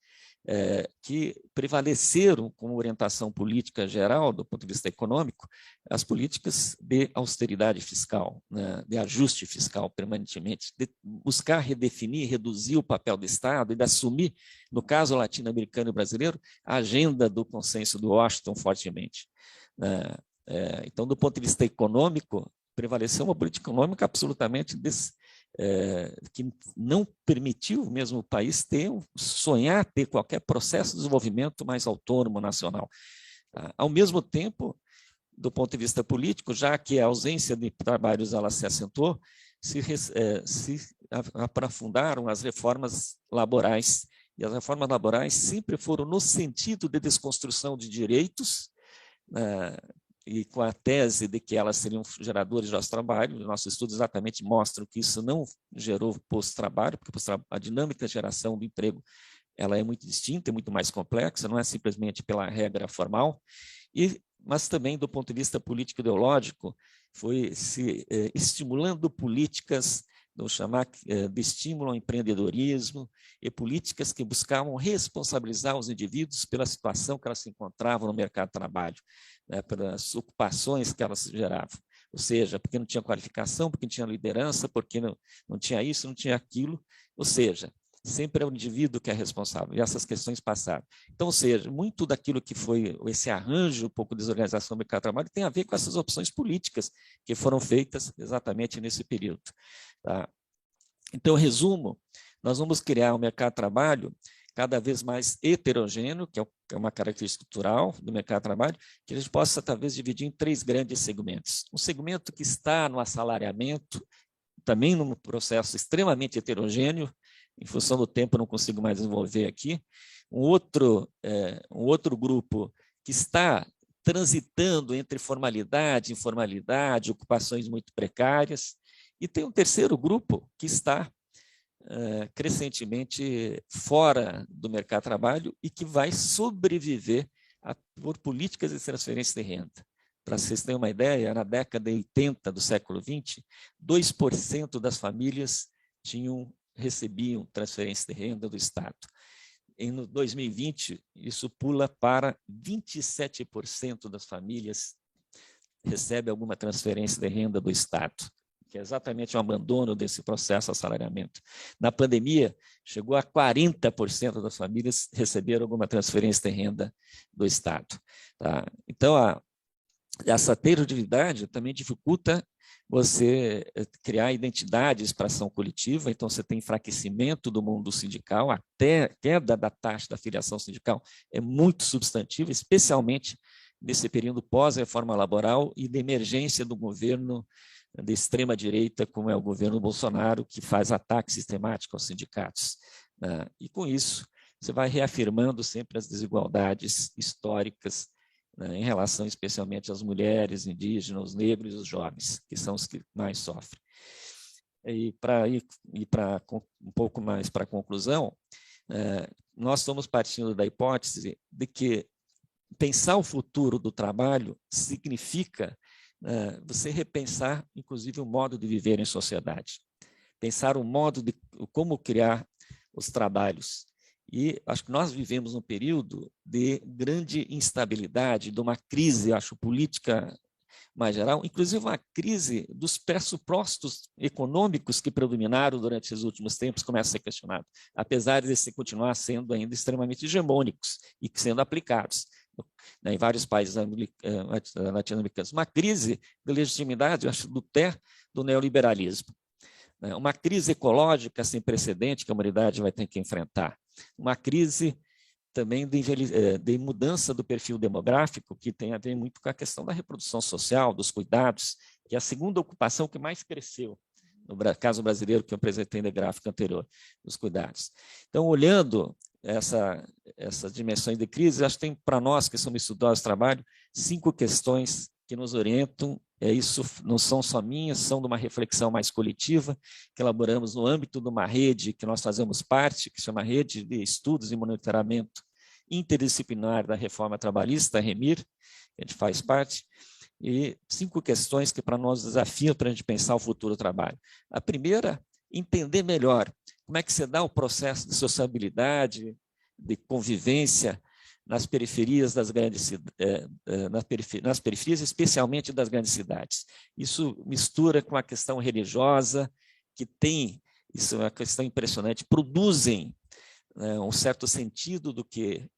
Speaker 3: que prevaleceram como orientação política geral, do ponto de vista econômico, as políticas de austeridade fiscal, né, de ajuste fiscal permanentemente, de buscar redefinir, reduzir o papel do Estado e de assumir, no caso latino-americano e brasileiro, a agenda do consenso do Washington fortemente. Então, do ponto de vista econômico, prevaleceu uma política econômica absolutamente que não permitiu mesmo o país sonhar ter qualquer processo de desenvolvimento mais autônomo nacional. Ao mesmo tempo, do ponto de vista político, já que a ausência de trabalhos ela se acentuou, se aprofundaram as reformas laborais, e as reformas laborais sempre foram no sentido de desconstrução de direitos, e com a tese de que elas seriam geradores de trabalho. Nossos estudos exatamente mostram que isso não gerou posto-trabalho, porque a dinâmica de geração do emprego ela é muito distinta, é muito mais complexa, não é simplesmente pela regra formal, mas também do ponto de vista político-ideológico, foi se estimulando políticas, vamos chamar de estímulo ao empreendedorismo, e políticas que buscavam responsabilizar os indivíduos pela situação que elas se encontravam no mercado de trabalho, né, pelas ocupações que elas geravam. Ou seja, porque não tinha qualificação, porque não tinha liderança, porque não tinha isso, não tinha aquilo. Ou seja, sempre é o indivíduo que é responsável, e essas questões passaram. Então, ou seja, muito daquilo que foi esse arranjo, um pouco de desorganização do mercado de trabalho, tem a ver com essas opções políticas que foram feitas exatamente nesse período. Tá? Então, resumo, nós vamos criar um mercado de trabalho cada vez mais heterogêneo, que é uma característica cultural do mercado de trabalho, que a gente possa talvez dividir em 3 grandes segmentos. Um segmento que está no assalariamento, também num processo extremamente heterogêneo, em função do tempo eu não consigo mais desenvolver aqui. Um outro grupo que está transitando entre formalidade e informalidade, ocupações muito precárias, e tem um terceiro grupo que está crescentemente fora do mercado de trabalho e que vai sobreviver por políticas de transferência de renda. Para vocês terem uma ideia, na década de 80 do século XX, 2% das famílias recebiam transferência de renda do Estado. Em 2020, isso pula para 27% das famílias recebem alguma transferência de renda do Estado, que é exatamente o abandono desse processo de assalariamento. Na pandemia, chegou a 40% das famílias receberam alguma transferência de renda do Estado. Tá? Então, essa heterogeneidade também dificulta você criar identidades para ação coletiva, então você tem enfraquecimento do mundo sindical, até queda da taxa da filiação sindical é muito substantiva, especialmente nesse período pós-reforma laboral e de emergência do governo de extrema-direita, como é o governo Bolsonaro, que faz ataque sistemático aos sindicatos. E com isso, você vai reafirmando sempre as desigualdades históricas, em relação especialmente às mulheres, indígenas, os negros e os jovens, que são os que mais sofrem. E para ir um pouco mais para a conclusão, nós estamos partindo da hipótese de que pensar o futuro do trabalho significa você repensar, inclusive, o modo de viver em sociedade, pensar o modo de como criar os trabalhos. E acho que nós vivemos um período de grande instabilidade, de uma crise, acho, política mais geral, inclusive uma crise dos pressupostos econômicos que predominaram durante esses últimos tempos começa a ser questionado, apesar de se continuar sendo ainda extremamente hegemônicos e sendo aplicados em vários países latino-americanos. Uma crise de legitimidade, acho, do neoliberalismo. Uma crise ecológica sem precedente que a humanidade vai ter que enfrentar. Uma crise também de mudança do perfil demográfico, que tem a ver muito com a questão da reprodução social, dos cuidados, que é a segunda ocupação que mais cresceu, no caso brasileiro, que eu apresentei na gráfica anterior, os cuidados. Então, olhando essas dimensões de crise, acho que tem para nós, que somos estudiosos do trabalho, 5 questões que nos orientam. Isso não são só minhas, são de uma reflexão mais coletiva, que elaboramos no âmbito de uma rede que nós fazemos parte, que se chama Rede de Estudos e Monitoramento Interdisciplinar da Reforma Trabalhista, a REMIR, que a gente faz parte, e 5 questões que para nós desafiam para a gente pensar o futuro do trabalho. A primeira, entender melhor como é que você dá o processo de sociabilidade, de convivência nas periferias das grandes nas periferias, especialmente das grandes cidades. Isso mistura com a questão religiosa, que tem, isso é uma questão impressionante, produzem um certo sentido do que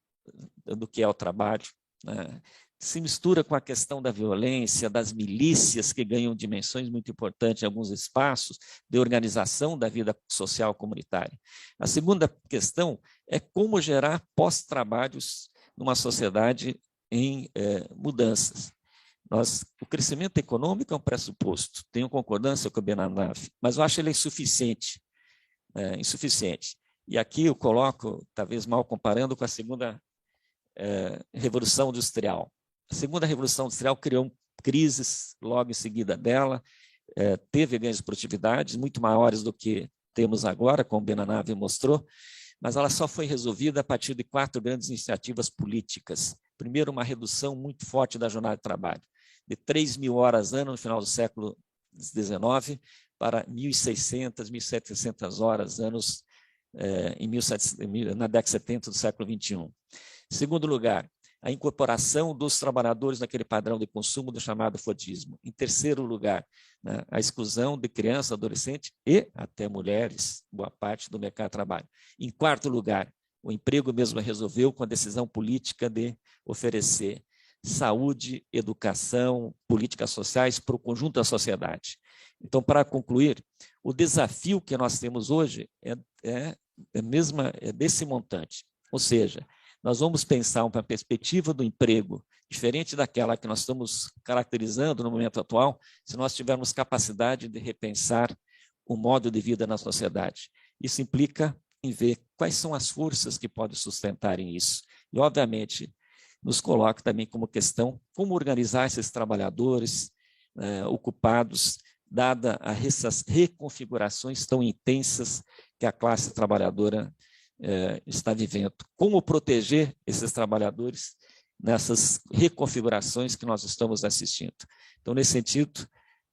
Speaker 3: é o trabalho, né? Se mistura com a questão da violência, das milícias, que ganham dimensões muito importantes em alguns espaços de organização da vida social comunitária. A segunda questão é como gerar pós-trabalhos numa sociedade em mudanças. O crescimento econômico é um pressuposto, tenho concordância com o Benanav, mas eu acho ele insuficiente. Insuficiente. E aqui eu coloco, talvez mal comparando, com a segunda Revolução Industrial. A segunda Revolução Industrial criou crises logo em seguida dela, teve ganhos de produtividade muito maiores do que temos agora, como o Benanav mostrou, mas ela só foi resolvida a partir de 4 grandes iniciativas políticas. Primeiro, uma redução muito forte da jornada de trabalho, de 3.000 horas ano no final do século XIX para 1.600, 1.700 horas anos na década de 70 do século XXI. Em segundo lugar, a incorporação dos trabalhadores naquele padrão de consumo do chamado Fordismo. Em terceiro lugar, né, a exclusão de crianças, adolescentes e até mulheres, boa parte do mercado de trabalho. Em quarto lugar, o emprego mesmo resolveu com a decisão política de oferecer saúde, educação, políticas sociais para o conjunto da sociedade. Então, para concluir, o desafio que nós temos hoje é desse montante, ou seja, nós vamos pensar uma perspectiva do emprego diferente daquela que nós estamos caracterizando no momento atual, se nós tivermos capacidade de repensar o modo de vida na sociedade. Isso implica em ver quais são as forças que podem sustentarem isso. E, obviamente, nos coloca também como questão como organizar esses trabalhadores ocupados, dada essas reconfigurações tão intensas que a classe trabalhadora está vivendo. Como proteger esses trabalhadores nessas reconfigurações que nós estamos assistindo. Então, nesse sentido,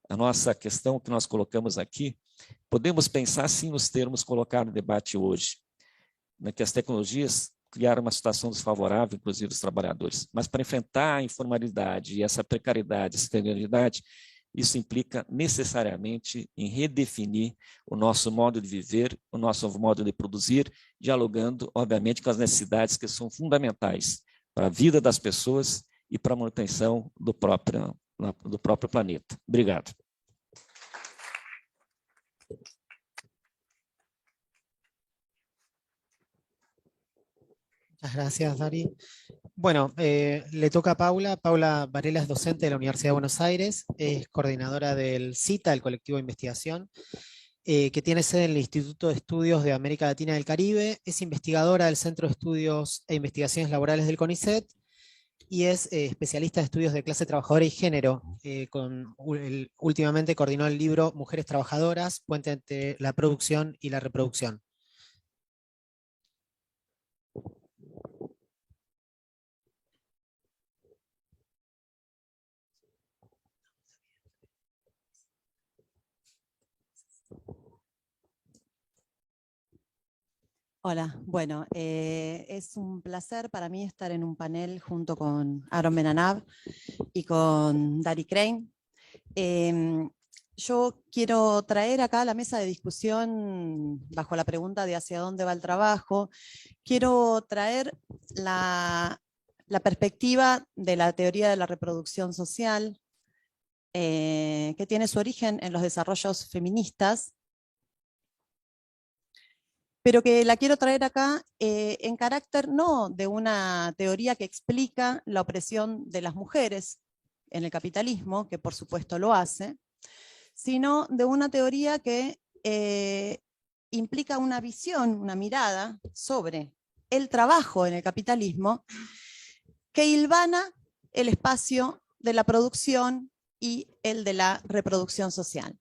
Speaker 3: a nossa questão que nós colocamos aqui, podemos pensar sim nos termos colocados no debate hoje, né, que as tecnologias criaram uma situação desfavorável, inclusive, dos trabalhadores. Mas para enfrentar a informalidade e essa precariedade, essa precariedade, isso implica necessariamente em redefinir o nosso modo de viver, o nosso modo de produzir, dialogando, obviamente, com as necessidades que são fundamentais para a vida das pessoas e para a manutenção do próprio planeta. Obrigado.
Speaker 1: Muchas gracias, Dari. Bueno, le toca a Paula. Paula Varela es docente de la Universidad de Buenos Aires, es coordinadora del CITA, el colectivo de investigación, que tiene sede en el Instituto de Estudios de América Latina y el Caribe, es investigadora del Centro de Estudios e Investigaciones Laborales del CONICET y es especialista de estudios de clase trabajadora y género. Últimamente coordinó el libro Mujeres Trabajadoras, puente entre la producción y la reproducción.
Speaker 4: Hola, bueno, es un placer para mí estar en un panel junto con Aaron Benanav y con Dari Crane. Yo quiero traer acá a la mesa de discusión, bajo la pregunta de hacia dónde va el trabajo, quiero traer la perspectiva de la teoría de la reproducción social, que tiene su origen en los desarrollos feministas, pero que la quiero traer acá en carácter no de una teoría que explica la opresión de las mujeres en el capitalismo, que por supuesto lo hace, sino de una teoría que implica una visión, una mirada sobre el trabajo en el capitalismo, que hilvana el espacio de la producción y el de la reproducción social.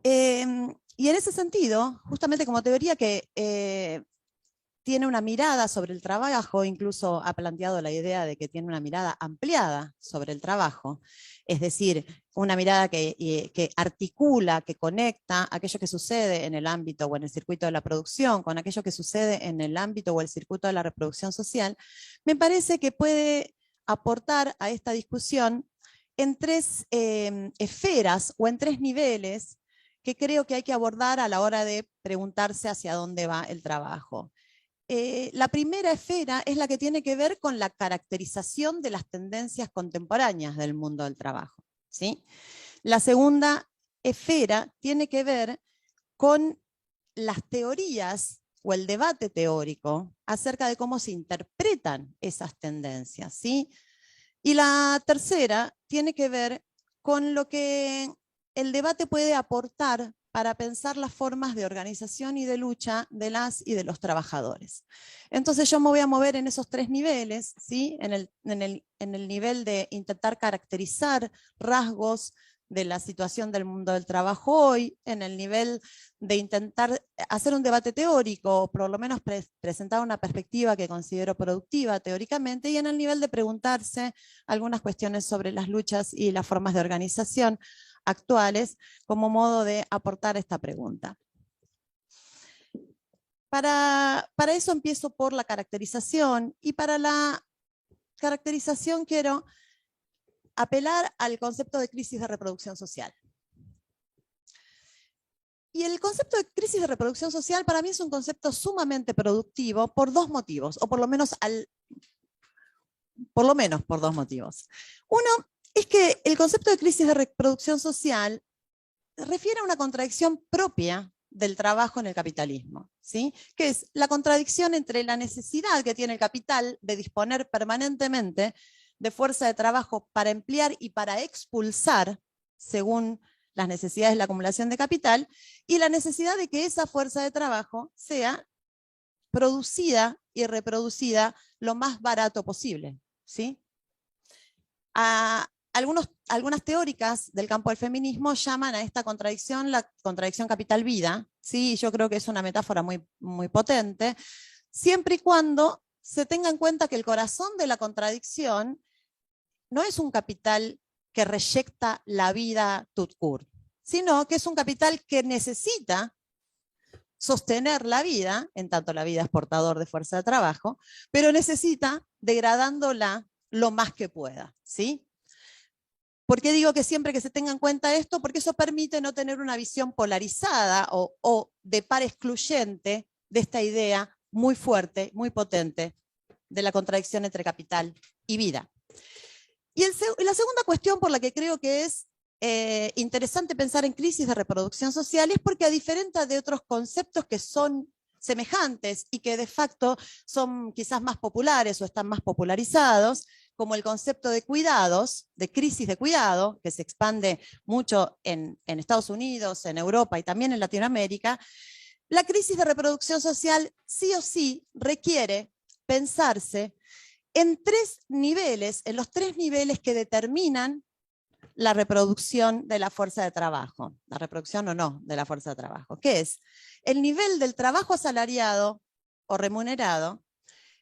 Speaker 4: Y en ese sentido, justamente como teoría que tiene una mirada sobre el trabajo, incluso ha planteado la idea de que tiene una mirada ampliada sobre el trabajo, es decir, una mirada que articula, que conecta aquello que sucede en el ámbito o en el circuito de la producción con aquello que sucede en el ámbito o el circuito de la reproducción social, me parece que puede aportar a esta discusión en tres esferas o en tres niveles que creo que hay que abordar a la hora de preguntarse hacia dónde va el trabajo. La primera esfera es la que tiene que ver con la caracterización de las tendencias contemporáneas del mundo del trabajo, ¿sí? La segunda esfera tiene que ver con las teorías o el debate teórico acerca de cómo se interpretan esas tendencias, ¿sí? Y la tercera tiene que ver con lo que el debate puede aportar para pensar las formas de organización y de lucha de las y de los trabajadores. Entonces yo me voy a mover en esos tres niveles, ¿sí? En el nivel de intentar caracterizar rasgos de la situación del mundo del trabajo hoy, en el nivel de intentar hacer un debate teórico, o por lo menos presentar una perspectiva que considero productiva teóricamente, y en el nivel de preguntarse algunas cuestiones sobre las luchas y las formas de organización actuales como modo de aportar esta pregunta. Para eso empiezo por la caracterización, y para la caracterización quiero apelar al concepto de crisis de reproducción social. Y el concepto de crisis de reproducción social para mí es un concepto sumamente productivo por dos motivos, o por lo menos por dos motivos. Uno es que el concepto de crisis de reproducción social refiere a una contradicción propia del trabajo en el capitalismo, ¿sí? Que es la contradicción entre la necesidad que tiene el capital de disponer permanentemente de fuerza de trabajo para emplear y para expulsar, según las necesidades de la acumulación de capital, y la necesidad de que esa fuerza de trabajo sea producida y reproducida lo más barato posible, ¿sí? Algunas teóricas del campo del feminismo llaman a esta contradicción la contradicción capital-vida, ¿sí? Yo creo que es una metáfora muy, muy potente, siempre y cuando se tenga en cuenta que el corazón de la contradicción no es un capital que reyecta la vida tout court, sino que es un capital que necesita sostener la vida, en tanto la vida es portador de fuerza de trabajo, pero necesita degradándola lo más que pueda, ¿sí? ¿Por qué digo que siempre que se tenga en cuenta esto? Porque eso permite no tener una visión polarizada o de par excluyente de esta idea muy fuerte, muy potente, de la contradicción entre capital y vida. Y la segunda cuestión por la que creo que es interesante pensar en crisis de reproducción social es porque, a diferencia de otros conceptos que son semejantes y que de facto son quizás más populares o están más popularizados, como el concepto de cuidados, de crisis de cuidado, que se expande mucho en Estados Unidos, en Europa y también en Latinoamérica, la crisis de reproducción social sí o sí requiere pensarse en tres niveles, en los tres niveles que determinan la reproducción de la fuerza de trabajo, la reproducción o no de la fuerza de trabajo, que es el nivel del trabajo asalariado o remunerado,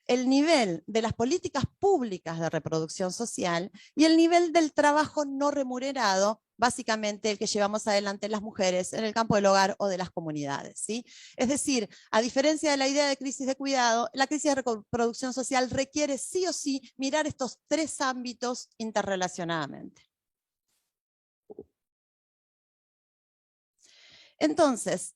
Speaker 4: el nivel de las políticas públicas de reproducción social y el nivel del trabajo no remunerado, básicamente el que llevamos adelante las mujeres en el campo del hogar o de las comunidades, ¿sí? Es decir, a diferencia de la idea de crisis de cuidado, la crisis de reproducción social requiere sí o sí mirar estos tres ámbitos interrelacionadamente. Entonces,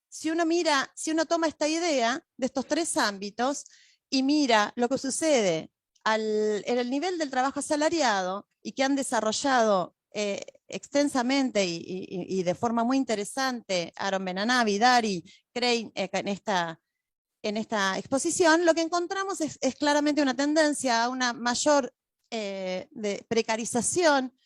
Speaker 4: si uno toma esta idea de estos tres ámbitos y mira lo que sucede en el nivel del trabajo asalariado y que han desarrollado extensamente y de forma muy interesante Aaron Benanavi, Dari, Crane en esta exposición, lo que encontramos es claramente una tendencia a una mayor de precarización,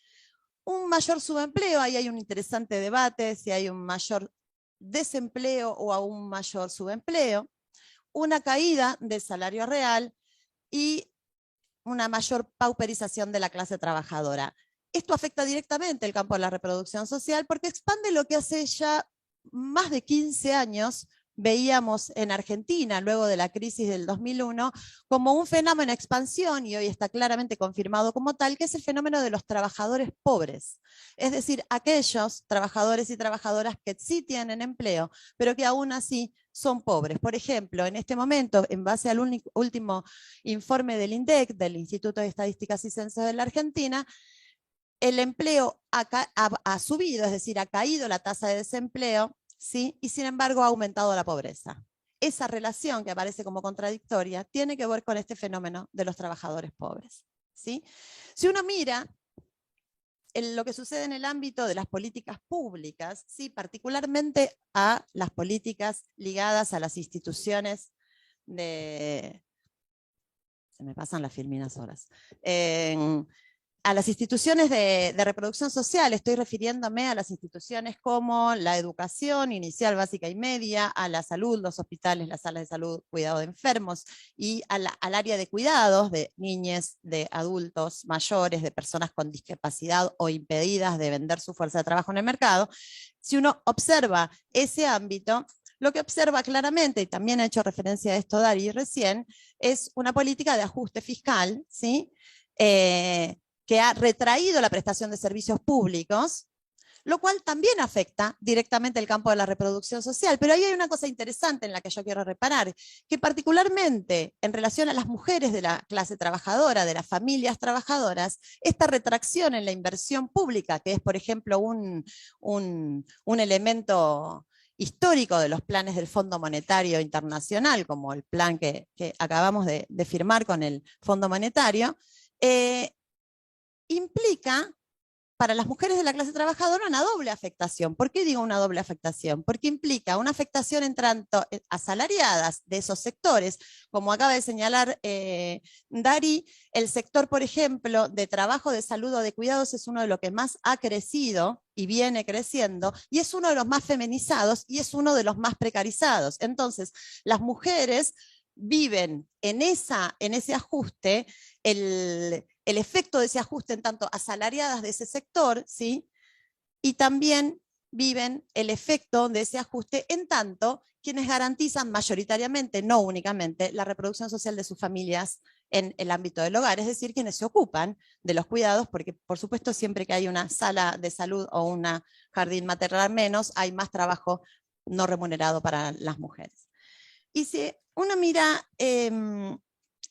Speaker 4: un mayor subempleo. Ahí hay un interesante debate si hay un mayor desempleo o aún mayor subempleo, una caída del salario real y una mayor pauperización de la clase trabajadora. Esto afecta directamente el campo de la reproducción social porque expande lo que hace ya más de 15 años veíamos en Argentina, luego de la crisis del 2001, como un fenómeno de expansión, y hoy está claramente confirmado como tal, que es el fenómeno de los trabajadores pobres. Es decir, aquellos trabajadores y trabajadoras que sí tienen empleo, pero que aún así son pobres. Por ejemplo, en este momento, en base al último informe del INDEC, del Instituto de Estadísticas y Censos de la Argentina, el empleo ha subido, es decir, ha caído la tasa de desempleo, ¿sí? Y sin embargo ha aumentado la pobreza. Esa relación que aparece como contradictoria tiene que ver con este fenómeno de los trabajadores pobres, ¿sí? Si uno mira lo que sucede en el ámbito de las políticas públicas, ¿sí? Particularmente a las políticas ligadas a las instituciones de... Se me pasan las filminas horas. A las instituciones de reproducción social, estoy refiriéndome a las instituciones como la educación inicial, básica y media, a la salud, los hospitales, las salas de salud, cuidado de enfermos, y al área de cuidados de niñas, de adultos mayores, de personas con discapacidad o impedidas de vender su fuerza de trabajo en el mercado. Si uno observa ese ámbito, lo que observa claramente, y también ha hecho referencia a esto Dari recién, es una política de ajuste fiscal, ¿sí? Que ha retraído la prestación de servicios públicos, lo cual también afecta directamente el campo de la reproducción social. Pero ahí hay una cosa interesante en la que yo quiero reparar, que particularmente en relación a las mujeres de la clase trabajadora, de las familias trabajadoras, esta retracción en la inversión pública, que es, por ejemplo, un elemento histórico de los planes del Fondo Monetario Internacional, como el plan que acabamos de firmar con el Fondo Monetario, implica para las mujeres de la clase trabajadora una doble afectación. ¿Por qué digo una doble afectación? Porque implica una afectación en tanto asalariadas de esos sectores, como acaba de señalar Dari, el sector, por ejemplo, de trabajo, de salud o de cuidados es uno de los que más ha crecido y viene creciendo, y es uno de los más feminizados y es uno de los más precarizados. Entonces, las mujeres viven en ese ajuste, el efecto de ese ajuste en tanto asalariadas de ese sector, ¿sí? Y también viven el efecto de ese ajuste en tanto quienes garantizan mayoritariamente, no únicamente, la reproducción social de sus familias en el ámbito del hogar, es decir, quienes se ocupan de los cuidados, porque por supuesto siempre que hay una sala de salud o un jardín maternal menos, hay más trabajo no remunerado para las mujeres. Y si uno mira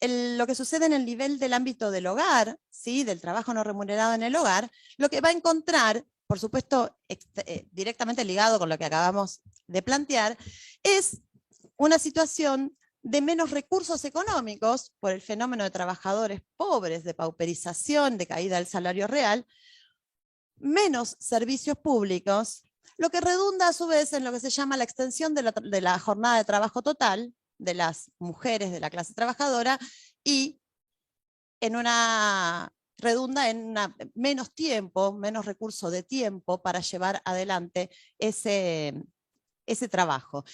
Speaker 4: lo que sucede en el nivel del ámbito del hogar, ¿sí? Del trabajo no remunerado en el hogar, lo que va a encontrar, por supuesto, directamente ligado con lo que acabamos de plantear, es una situación de menos recursos económicos por el fenómeno de trabajadores pobres, de pauperización, de caída del salario real, menos servicios públicos, lo que redunda a su vez en lo que se llama la extensión de la jornada de trabajo total de las mujeres de la clase trabajadora y redunda en menos tiempo, menos recurso de tiempo para llevar adelante ese trabajo.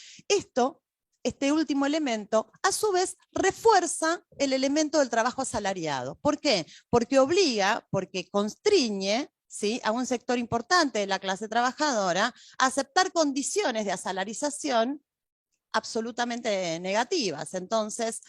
Speaker 4: Este último elemento, a su vez, refuerza el elemento del trabajo asalariado. ¿Por qué? Porque obliga, porque constriñe, ¿sí?, a un sector importante de la clase trabajadora a aceptar condiciones de asalarización absolutamente negativas. Entonces,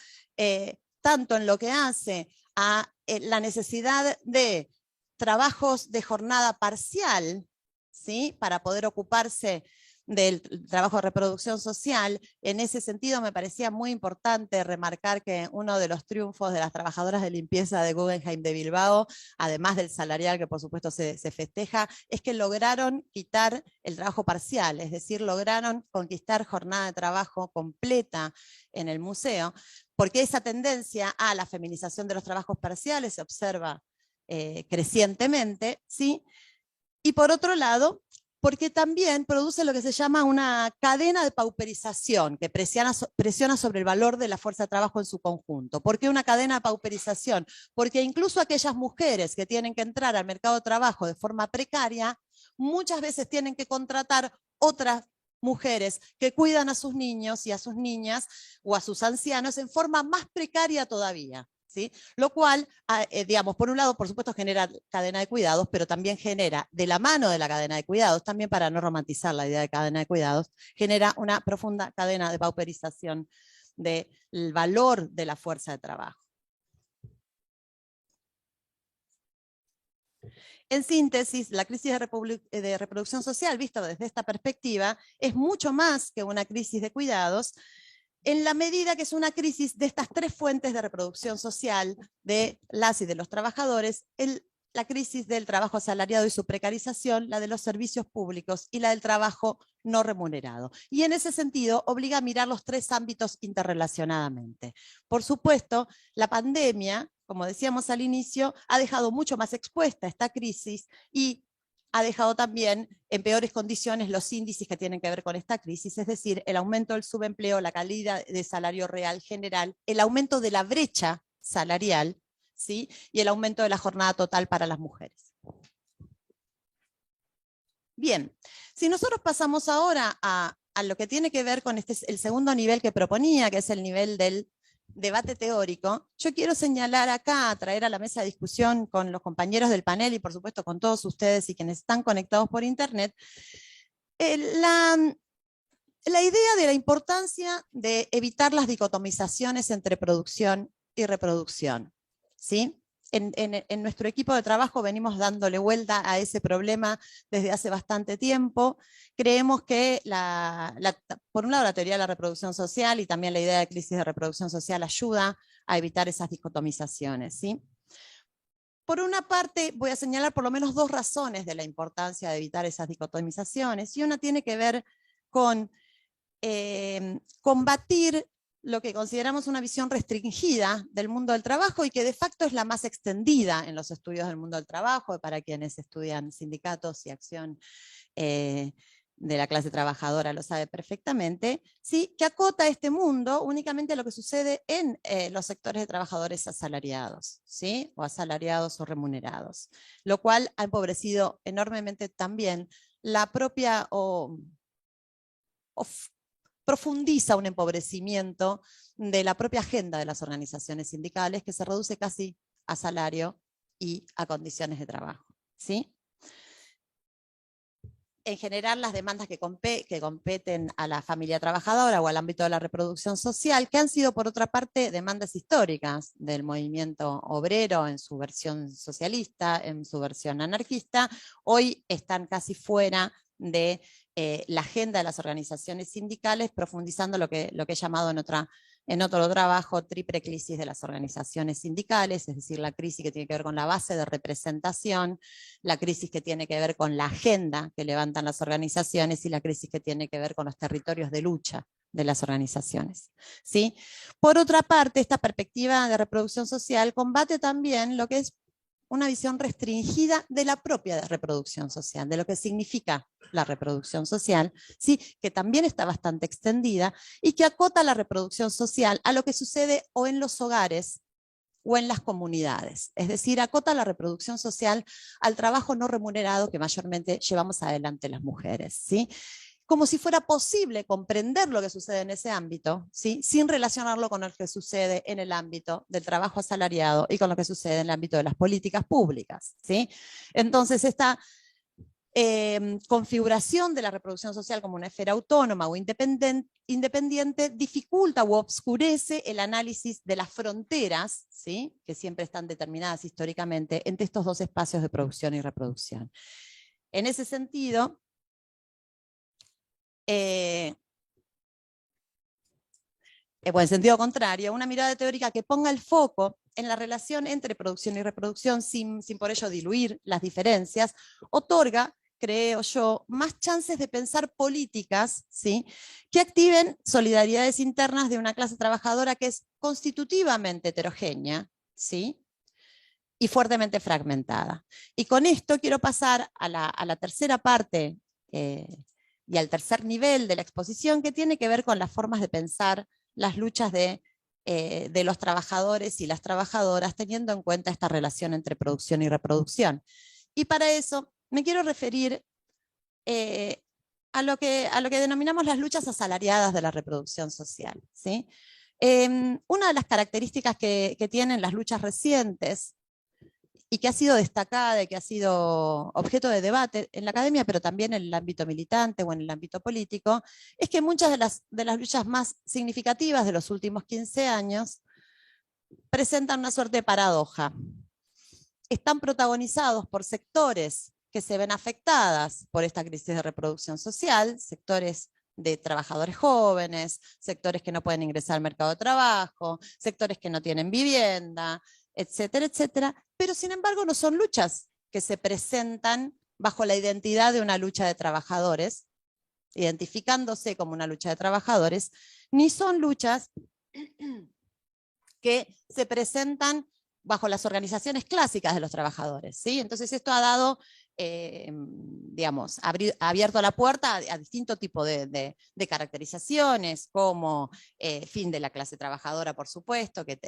Speaker 4: tanto en lo que hace a la necesidad de trabajos de jornada parcial, ¿sí?, para poder ocuparse del trabajo de reproducción social, en ese sentido me parecía muy importante remarcar que uno de los triunfos de las trabajadoras de limpieza de Guggenheim de Bilbao, además del salarial que por supuesto se festeja, es que lograron quitar el trabajo parcial, es decir, lograron conquistar jornada de trabajo completa en el museo, porque esa tendencia a la feminización de los trabajos parciales se observa crecientemente, ¿sí? Y por otro lado, porque también produce lo que se llama una cadena de pauperización que presiona sobre el valor de la fuerza de trabajo en su conjunto. ¿Por qué una cadena de pauperización? Porque incluso aquellas mujeres que tienen que entrar al mercado de trabajo de forma precaria, muchas veces tienen que contratar otras mujeres que cuidan a sus niños y a sus niñas o a sus ancianos en forma más precaria todavía. ¿sí? Lo cual, digamos, por un lado, por supuesto, genera cadena de cuidados, pero también genera, de la mano de la cadena de cuidados, también para no romantizar la idea de cadena de cuidados, genera una profunda cadena de pauperización del valor de la fuerza de trabajo. En síntesis, la crisis de reproducción social, vista desde esta perspectiva, es mucho más que una crisis de cuidados, en la medida que es una crisis de estas tres fuentes de reproducción social de las y de los trabajadores, la crisis del trabajo asalariado y su precarización, la de los servicios públicos y la del trabajo no remunerado. Y en ese sentido obliga a mirar los tres ámbitos interrelacionadamente. Por supuesto, la pandemia, como decíamos al inicio, ha dejado mucho más expuesta esta crisis y ha dejado también en peores condiciones los índices que tienen que ver con esta crisis, es decir, el aumento del subempleo, la caída de salario real general, el aumento de la brecha salarial, ¿sí? Y el aumento de la jornada total para las mujeres. Bien, si nosotros pasamos ahora a lo que tiene que ver con el segundo nivel que proponía, que es el nivel del debate teórico, yo quiero señalar acá, traer a la mesa de discusión con los compañeros del panel y por supuesto con todos ustedes y quienes están conectados por internet, la idea de la importancia de evitar las dicotomizaciones entre producción y reproducción, ¿sí? En nuestro equipo de trabajo venimos dándole vuelta a ese problema desde hace bastante tiempo. Creemos que, por un lado, la teoría de la reproducción social y también la idea de crisis de reproducción social ayuda a evitar esas dicotomizaciones, ¿sí? Por una parte, voy a señalar por lo menos dos razones de la importancia de evitar esas dicotomizaciones, y una tiene que ver con combatir lo que consideramos una visión restringida del mundo del trabajo y que de facto es la más extendida en los estudios del mundo del trabajo, para quienes estudian sindicatos y acción de la clase trabajadora lo sabe perfectamente, ¿sí? Que acota este mundo únicamente a lo que sucede en los sectores de trabajadores asalariados, ¿sí? O asalariados o remunerados, lo cual ha empobrecido enormemente también la propia profundiza un empobrecimiento de la propia agenda de las organizaciones sindicales, que se reduce casi a salario y a condiciones de trabajo, ¿sí? En general, las demandas que competen a la familia trabajadora o al ámbito de la reproducción social, que han sido, por otra parte, demandas históricas del movimiento obrero en su versión socialista, en su versión anarquista, hoy están casi fuera de la agenda de las organizaciones sindicales, profundizando lo que he llamado en otro trabajo triple crisis de las organizaciones sindicales, es decir, la crisis que tiene que ver con la base de representación, la crisis que tiene que ver con la agenda que levantan las organizaciones y la crisis que tiene que ver con los territorios de lucha de las organizaciones, ¿sí? Por otra parte, esta perspectiva de reproducción social combate también lo que es una visión restringida de la propia reproducción social, de lo que significa la reproducción social, ¿sí? Que también está bastante extendida y que acota la reproducción social a lo que sucede o en los hogares o en las comunidades. Es decir, acota la reproducción social al trabajo no remunerado que mayormente llevamos adelante las mujeres, ¿sí? Como si fuera posible comprender lo que sucede en ese ámbito, ¿sí? Sin relacionarlo con lo que sucede en el ámbito del trabajo asalariado y con lo que sucede en el ámbito de las políticas públicas, ¿sí? Entonces, esta configuración de la reproducción social como una esfera autónoma o independiente dificulta o obscurece el análisis de las fronteras, ¿sí? Que siempre están determinadas históricamente entre estos dos espacios de producción y reproducción. En ese sentido, en sentido contrario, una mirada teórica que ponga el foco en la relación entre producción y reproducción sin por ello diluir las diferencias, otorga, creo yo, más chances de pensar políticas, ¿sí? Que activen solidaridades internas de una clase trabajadora que es constitutivamente heterogénea, ¿sí? Y fuertemente fragmentada. Y con esto quiero pasar a la tercera parte y al tercer nivel de la exposición, que tiene que ver con las formas de pensar las luchas de los trabajadores y las trabajadoras, teniendo en cuenta esta relación entre producción y reproducción. Y para eso me quiero referir a lo que denominamos las luchas asalariadas de la reproducción social, ¿sí? Una de las características que tienen las luchas recientes y que ha sido destacada y que ha sido objeto de debate en la academia, pero también en el ámbito militante o en el ámbito político, es que muchas de las luchas más significativas de los últimos 15 años presentan una suerte de paradoja. Están protagonizados por sectores que se ven afectadas por esta crisis de reproducción social, sectores de trabajadores jóvenes, sectores que no pueden ingresar al mercado de trabajo, sectores que no tienen vivienda, etcétera, etcétera, pero sin embargo no son luchas que se presentan bajo la identidad de una lucha de trabajadores, identificándose como una lucha de trabajadores, ni son luchas que se presentan bajo las organizaciones clásicas de los trabajadores, ¿sí? Entonces esto ha dado, digamos, ha abierto la puerta a distintos tipos de caracterizaciones, como fin de la clase trabajadora, por supuesto, que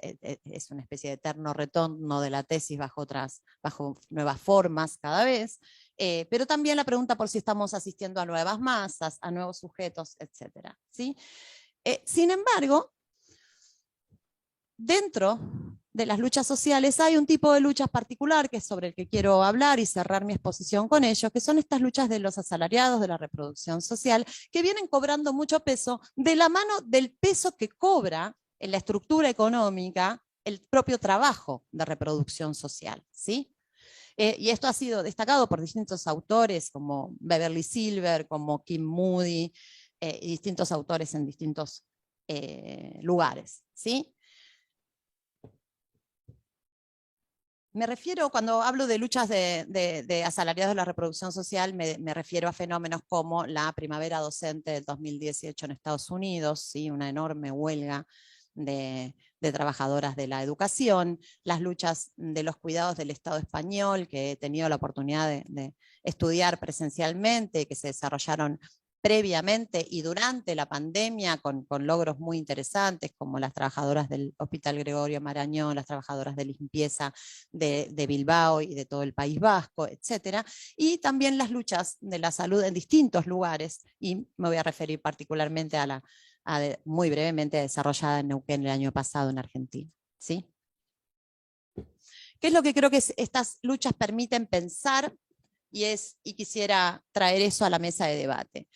Speaker 4: es una especie de eterno retorno de la tesis bajo nuevas formas cada vez, pero también la pregunta por si estamos asistiendo a nuevas masas, a nuevos sujetos, etcétera, ¿sí? Sin embargo, dentro de las luchas sociales hay un tipo de luchas particular que es sobre el que quiero hablar y cerrar mi exposición con ello, que son estas luchas de los asalariados de la reproducción social, que vienen cobrando mucho peso de la mano del peso que cobra en la estructura económica el propio trabajo de reproducción social, ¿sí? Y esto ha sido destacado por distintos autores como Beverly Silver, como Kim Moody, y distintos autores en distintos lugares, ¿sí? Me refiero, cuando hablo de luchas de asalariados de la reproducción social, me refiero a fenómenos como la primavera docente del 2018 en Estados Unidos, ¿sí? Una enorme huelga de trabajadoras de la educación, las luchas de los cuidados del Estado español, que he tenido la oportunidad de estudiar presencialmente, que se desarrollaron previamente y durante la pandemia con logros muy interesantes, como las trabajadoras del Hospital Gregorio Marañón, las trabajadoras de limpieza de Bilbao y de todo el País Vasco, etc. Y también las luchas de la salud en distintos lugares, y me voy a referir particularmente muy brevemente, desarrollada en Neuquén el año pasado en Argentina, ¿sí? ¿Qué es lo que creo que estas luchas permiten pensar? Y quisiera traer eso a la mesa de debate.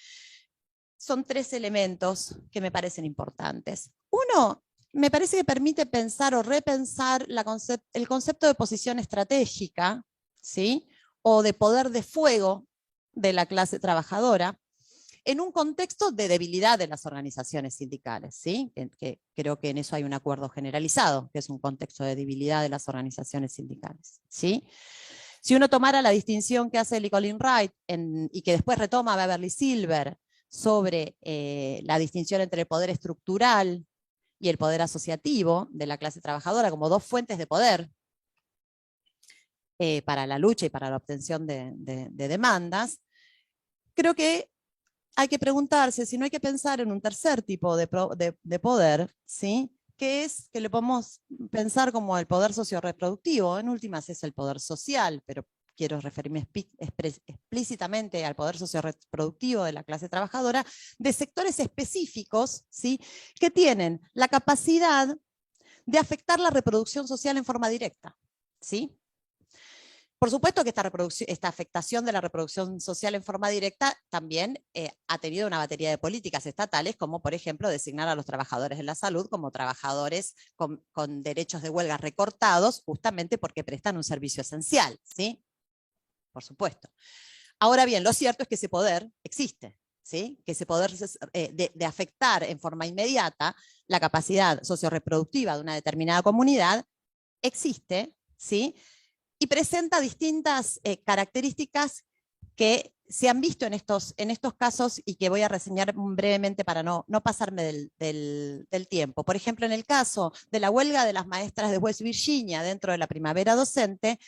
Speaker 4: Son tres elementos que me parecen importantes. Uno, me parece que permite pensar o repensar el concepto de posición estratégica, ¿sí? O de poder de fuego de la clase trabajadora, en un contexto de debilidad de las organizaciones sindicales, ¿sí? Que creo que en eso hay un acuerdo generalizado, que es un contexto de debilidad de las organizaciones sindicales, ¿sí? Si uno tomara la distinción que hace Colin Wright y que después retoma Beverly Silver sobre la distinción entre el poder estructural y el poder asociativo de la clase trabajadora como dos fuentes de poder para la lucha y para la obtención de demandas, creo que hay que preguntarse si no hay que pensar en un tercer tipo de poder, ¿sí? Que le podemos pensar como el poder socioreproductivo. En últimas es el poder social, pero quiero referirme explícitamente al poder socioreproductivo de la clase trabajadora, de sectores específicos, ¿sí? Que tienen la capacidad de afectar la reproducción social en forma directa, ¿sí? Por supuesto que esta afectación de la reproducción social en forma directa también ha tenido una batería de políticas estatales, como por ejemplo designar a los trabajadores de la salud como trabajadores con derechos de huelga recortados, justamente porque prestan un servicio esencial, ¿sí? Por supuesto. Ahora bien, lo cierto es que ese poder existe, ¿sí? Que ese poder de afectar en forma inmediata la capacidad socioreproductiva de una determinada comunidad existe, ¿sí? Y presenta distintas características que se han visto en estos casos y que voy a reseñar brevemente para no pasarme del tiempo. Por ejemplo, en el caso de la huelga de las maestras de West Virginia dentro de la primavera docente,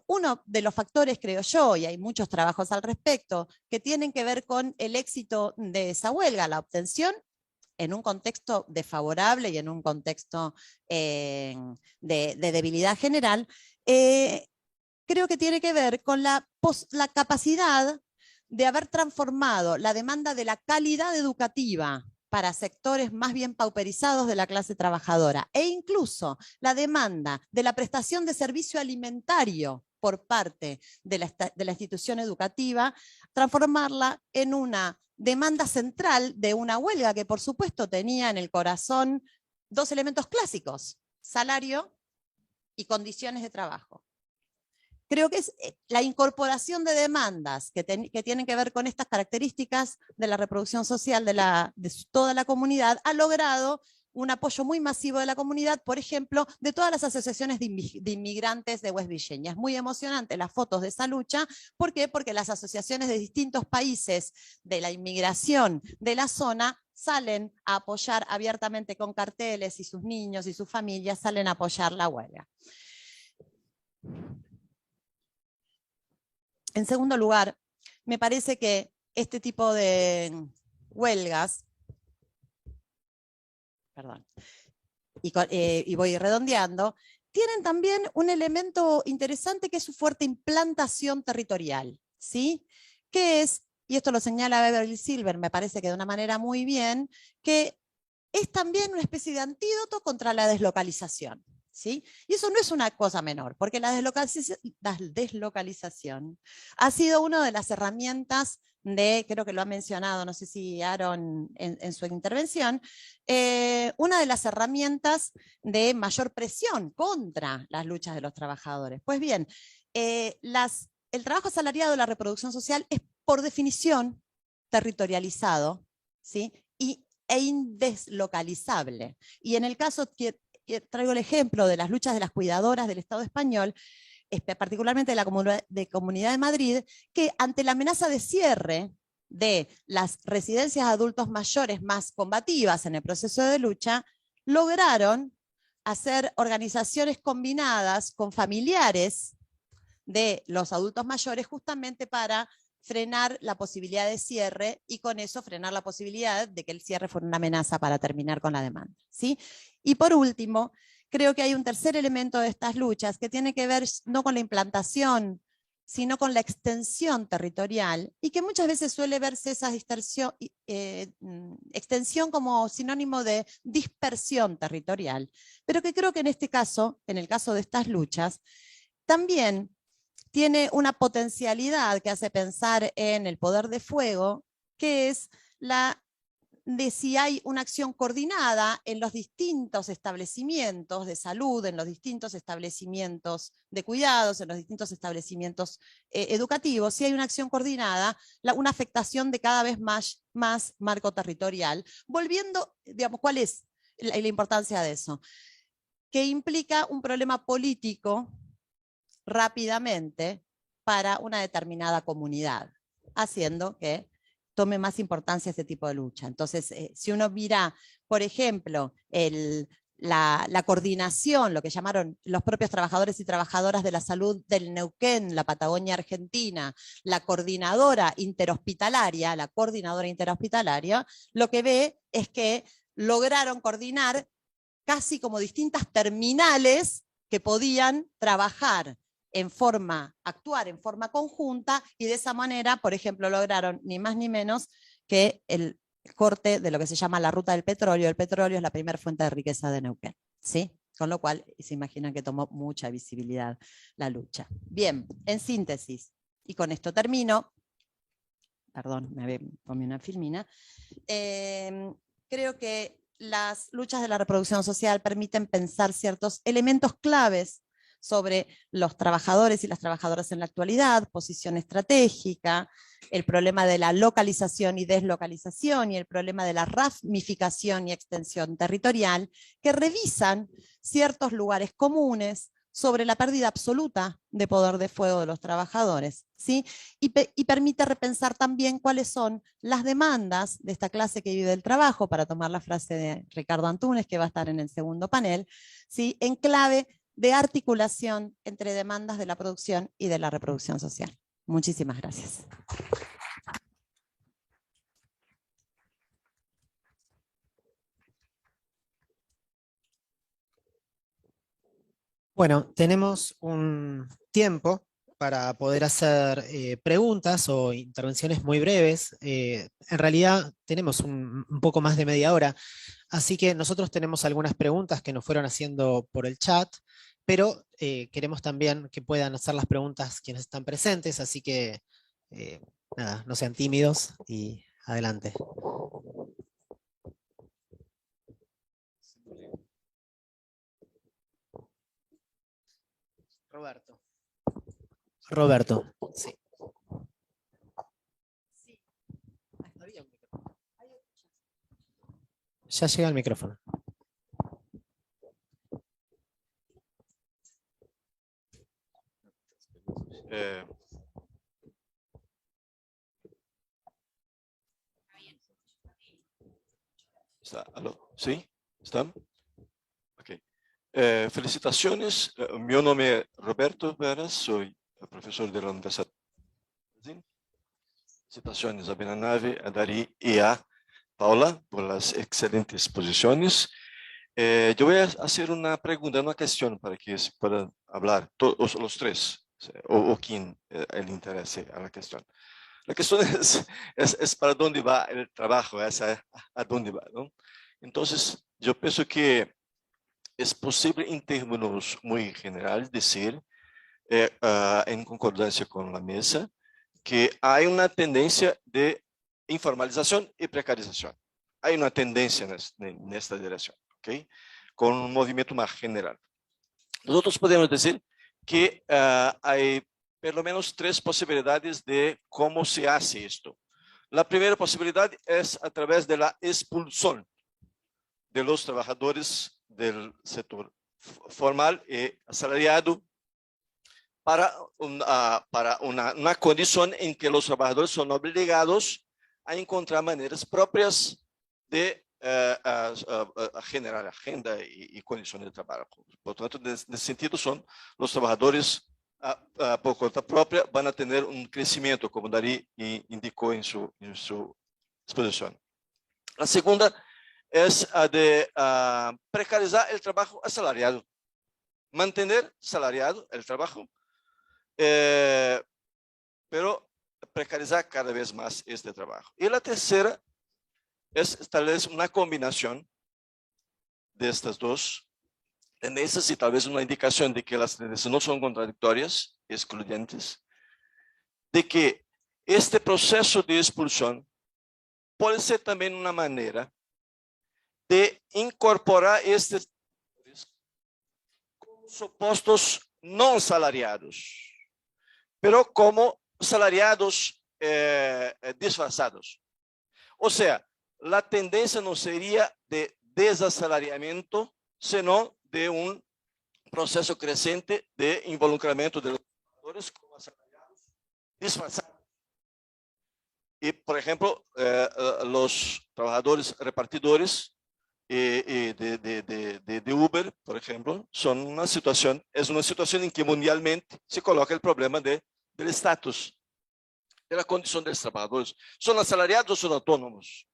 Speaker 4: uno de los factores, creo yo, y hay muchos trabajos al respecto, que tienen que ver con el éxito de esa huelga, la obtención en un contexto desfavorable y en un contexto de debilidad general, creo que tiene que ver con la capacidad de haber transformado la demanda de la calidad educativa para sectores más bien pauperizados de la clase trabajadora, e incluso la demanda de la prestación de servicio alimentario por parte de la institución educativa, transformarla en una demanda central de una huelga que por supuesto tenía en el corazón dos elementos clásicos: salario y condiciones de trabajo. Creo que es la incorporación de demandas que tienen que ver con estas características de la reproducción social de toda la comunidad, ha logrado un apoyo muy masivo de la comunidad, por ejemplo, de todas las asociaciones de inmigrantes de West Virginia. Es muy emocionante las fotos de esa lucha. ¿Por qué? Porque las asociaciones de distintos países de la inmigración de la zona salen a apoyar abiertamente con carteles, y sus niños y sus familias salen a apoyar la huelga. En segundo lugar, me parece que este tipo de huelgas, perdón, y voy redondeando, tienen también un elemento interesante que es su fuerte implantación territorial, ¿sí? Que es, y esto lo señala Beverly Silver, me parece que de una manera muy bien, que es también una especie de antídoto contra la deslocalización. ¿Sí? Y eso no es una cosa menor, porque la deslocalización ha sido una de las herramientas creo que lo ha mencionado, no sé si Aaron en su intervención, una de las herramientas de mayor presión contra las luchas de los trabajadores. Pues bien, el trabajo asalariado de la reproducción social es por definición territorializado, ¿sí? E indeslocalizable. Y en el caso que traigo el ejemplo de las luchas de las cuidadoras del Estado español, particularmente de la Comunidad de Madrid, que ante la amenaza de cierre de las residencias de adultos mayores más combativas en el proceso de lucha, lograron hacer organizaciones combinadas con familiares de los adultos mayores justamente para frenar la posibilidad de cierre y con eso frenar la posibilidad de que el cierre fuera una amenaza para terminar con la demanda, ¿sí? Y por último, creo que hay un tercer elemento de estas luchas que tiene que ver no con la implantación, sino con la extensión territorial, y que muchas veces suele verse esa extensión como sinónimo de dispersión territorial, pero que creo que en este caso, en el caso de estas luchas, también tiene una potencialidad que hace pensar en el poder de fuego, que es la de si hay una acción coordinada en los distintos establecimientos de salud, en los distintos establecimientos de cuidados, en los distintos establecimientos educativos, si hay una acción coordinada, una afectación de cada vez más marco territorial. Volviendo, digamos, ¿cuál es la importancia de eso? Que implica un problema político rápidamente para una determinada comunidad, haciendo que tome más importancia este tipo de lucha. Entonces, si uno mira, por ejemplo, la coordinación, lo que llamaron los propios trabajadores y trabajadoras de la salud del Neuquén, la Patagonia Argentina, la coordinadora interhospitalaria, lo que ve es que lograron coordinar casi como distintas terminales que podían actuar en forma conjunta, y de esa manera, por ejemplo, lograron ni más ni menos que el corte de lo que se llama la ruta del petróleo. El petróleo es la primera fuente de riqueza de Neuquén, ¿sí? Con lo cual, se imaginan que tomó mucha visibilidad la lucha. Bien, en síntesis, y con esto termino, perdón, me comí una filmina, creo que las luchas de la reproducción social permiten pensar ciertos elementos claves sobre los trabajadores y las trabajadoras en la actualidad, posición estratégica, el problema de la localización y deslocalización y el problema de la ramificación y extensión territorial, que revisan ciertos lugares comunes sobre la pérdida absoluta de poder de fuego de los trabajadores, ¿sí? Y permite repensar también cuáles son las demandas de esta clase que vive del trabajo, para tomar la frase de Ricardo Antúnez, que va a estar en el segundo panel, ¿sí? En clave de articulación entre demandas de la producción y de la reproducción social. Muchísimas gracias.
Speaker 1: Bueno, tenemos un tiempo para poder hacer preguntas o intervenciones muy breves. En realidad tenemos un poco más de media hora, así que nosotros tenemos algunas preguntas que nos fueron haciendo por el chat, pero queremos también que puedan hacer las preguntas quienes están presentes, así que nada, no sean tímidos y adelante. Roberto, sí. Ya llega el micrófono.
Speaker 5: ¿Aló? ¿Sí? ¿Están? Ok. Felicitaciones. Mi nombre es Roberto Veras, soy profesor de la Universidad de Brasil. Felicitaciones a Benanave, a Dari y a Paula por las excelentes exposiciones. Yo voy a hacer una pregunta, una cuestión para que se puedan hablar todos los tres, o quien le interese a la cuestión. La cuestión es para dónde va el trabajo, a dónde va, ¿no? Entonces, yo pienso que es posible en términos muy generales decir, en concordancia con la mesa, que hay una tendencia de informalización y precarización. Hay una tendencia en esta dirección, ¿ok? Con un movimiento más general. Nosotros podemos decir que hay por lo menos tres posibilidades de cómo se hace esto. La primera posibilidad es a través de la expulsión de los trabajadores del sector formal y asalariado para una condición en que los trabajadores son obligados a encontrar maneras propias de generar agenda y condiciones de trabajo. Por tanto, en ese sentido, son los trabajadores por cuenta propia van a tener un crecimiento, como Dari indicó en su exposición. La segunda es de precarizar el trabajo asalariado, mantener salariado el trabajo, pero precarizar cada vez más este trabajo. Y la tercera es tal vez una combinación de estas dos tendencias y tal vez una indicación de que las tendencias no son contradictorias, excluyentes, de que este proceso de expulsión puede ser también una manera de incorporar estos como supuestos no salariados, pero como salariados disfrazados. O sea, la tendencia no sería de desasalariamiento, sino de un proceso creciente de involucramiento de los trabajadores como asalariados disfrazados. Y, por ejemplo, los trabajadores repartidores de Uber, por ejemplo, es una situación en que mundialmente se coloca el problema del estatus, de la condición de los trabajadores. ¿Son asalariados o son autónomos?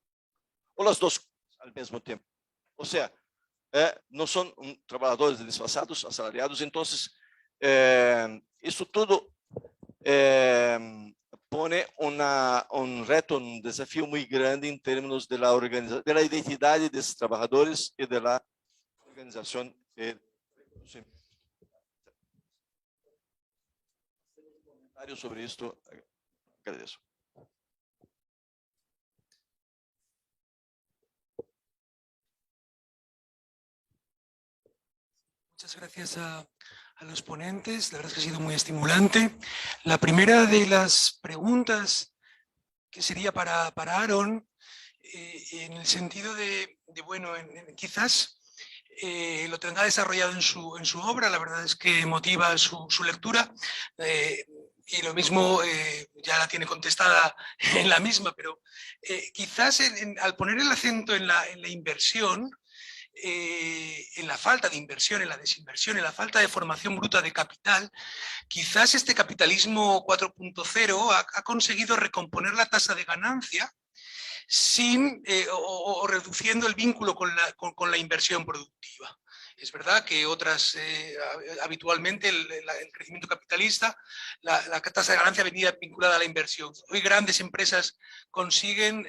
Speaker 5: O las dos al mismo tiempo. O sea, no son trabajadores disfrazados, asalariados. Entonces, eso todo pone un reto, un desafío muy grande en términos de la organización, de la identidad de esos trabajadores y de la organización. Comentarios sobre esto, agradezco.
Speaker 6: Muchas gracias a los ponentes, la verdad es que ha sido muy estimulante. La primera de las preguntas que sería para Aaron, en el sentido de bueno, quizás lo tendrá desarrollado en su obra, la verdad es que motiva su lectura, y lo mismo ya la tiene contestada en la misma, pero quizás al poner el acento en la inversión, en la falta de inversión, en la desinversión, en la falta de formación bruta de capital, quizás este capitalismo 4.0 ha conseguido recomponer la tasa de ganancia sin, o reduciendo el vínculo con la inversión productiva. Es verdad que otras, habitualmente el crecimiento capitalista, la tasa de ganancia venía vinculada a la inversión. Hoy grandes empresas consiguen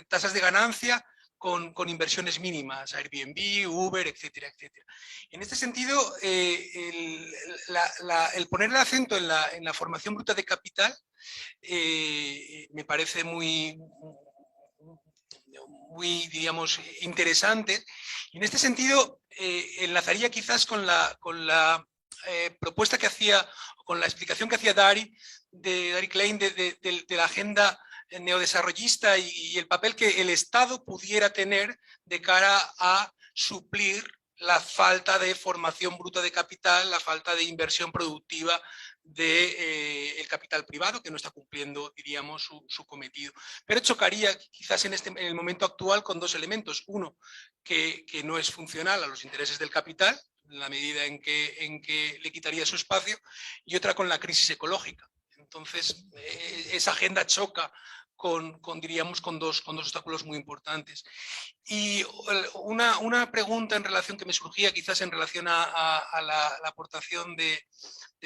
Speaker 6: tasas de ganancia con inversiones mínimas, Airbnb, Uber, etcétera, etcétera. En este sentido, el poner el acento en la formación bruta de capital me parece muy, diríamos, interesante. Y en este sentido, enlazaría quizás con la propuesta que hacía, con la explicación que hacía Dari Klein de la agenda neodesarrollista y el papel que el Estado pudiera tener de cara a suplir la falta de formación bruta de capital, la falta de inversión productiva del capital privado, que no está cumpliendo, diríamos, su cometido. Pero chocaría quizás en el momento actual con dos elementos. Uno, que no es funcional a los intereses del capital, en la medida en que le quitaría su espacio, y otra con la crisis ecológica. Entonces, esa agenda choca diríamos, con dos obstáculos muy importantes. Y una pregunta en relación que me surgía, quizás en relación a la aportación de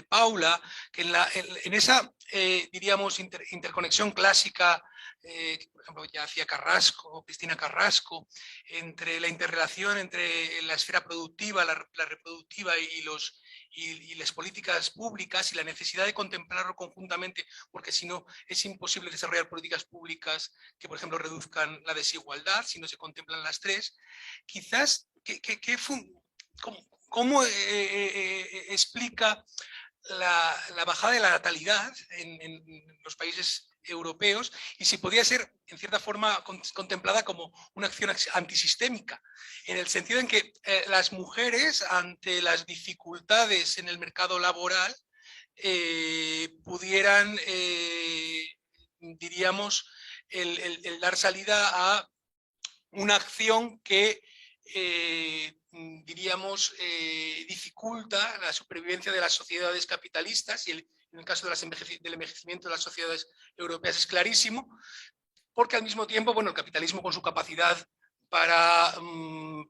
Speaker 6: Paula, que en esa, diríamos, interconexión clásica, que por ejemplo ya hacía Cristina Carrasco, entre la interrelación entre la esfera productiva, la reproductiva y las políticas públicas, y la necesidad de contemplarlo conjuntamente, porque si no es imposible desarrollar políticas públicas que, por ejemplo, reduzcan la desigualdad, si no se contemplan las tres. Quizás, ¿cómo explica la bajada de la natalidad en los países europeos, y si podía ser, en cierta forma, contemplada como una acción antisistémica, en el sentido en que las mujeres, ante las dificultades en el mercado laboral, pudieran, diríamos, el dar salida a una acción que diríamos, dificulta la supervivencia de las sociedades capitalistas, y en el caso del envejecimiento de las sociedades europeas es clarísimo, porque al mismo tiempo, bueno, el capitalismo, con su capacidad para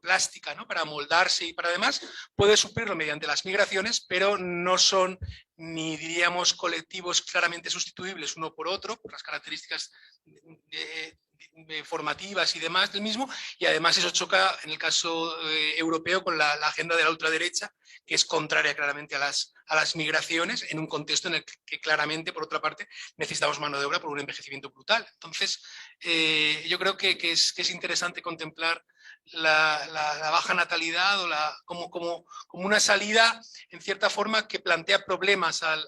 Speaker 6: plástica, ¿no?, para moldarse y para demás, puede suplirlo mediante las migraciones, pero no son ni, diríamos, colectivos claramente sustituibles uno por otro, por las características formativas y demás del mismo, y además eso choca en el caso europeo con la agenda de la ultraderecha, que es contraria claramente a las migraciones, en un contexto en el que claramente, por otra parte, necesitamos mano de obra por un envejecimiento brutal. Entonces, yo creo que es interesante contemplar la baja natalidad como una salida, en cierta forma, que plantea problemas al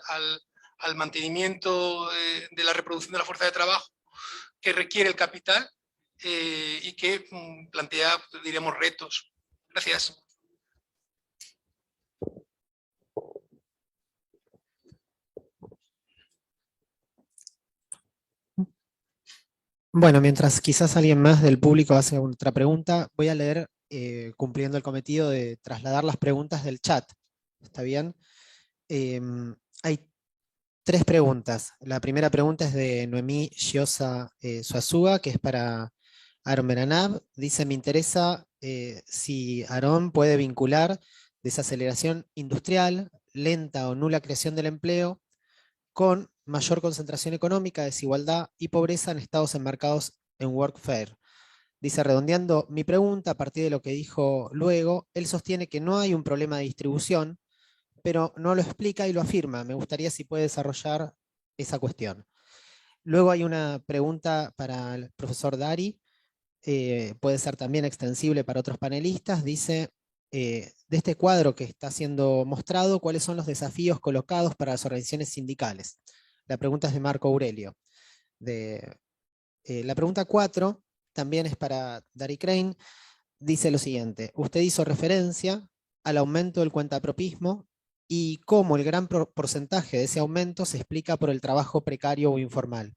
Speaker 6: mantenimiento de la reproducción de la fuerza de trabajo que requiere el capital, y que plantea, diríamos, retos. Gracias.
Speaker 1: Bueno, mientras quizás alguien más del público hace otra pregunta, voy a leer, cumpliendo el cometido de trasladar las preguntas del chat. ¿Está bien? Hay 3 preguntas. La primera pregunta es de Noemí Giosa Suazúa, que es para Aaron Beranab. Dice: me interesa si Aaron puede vincular desaceleración industrial, lenta o nula creación del empleo, con mayor concentración económica, desigualdad y pobreza en estados enmarcados en workfare. Dice, redondeando mi pregunta a partir de lo que dijo luego, él sostiene que no hay un problema de distribución, pero no lo explica y lo afirma. Me gustaría si puede desarrollar esa cuestión. Luego hay una pregunta para el profesor Dari, puede ser también extensible para otros panelistas. Dice, de este cuadro que está siendo mostrado, ¿cuáles son los desafíos colocados para las organizaciones sindicales? La pregunta es de Marco Aurelio. La pregunta 4 también es para Dari Klein. Dice lo siguiente: usted hizo referencia al aumento del cuentapropismo y cómo el gran porcentaje de ese aumento se explica por el trabajo precario o informal.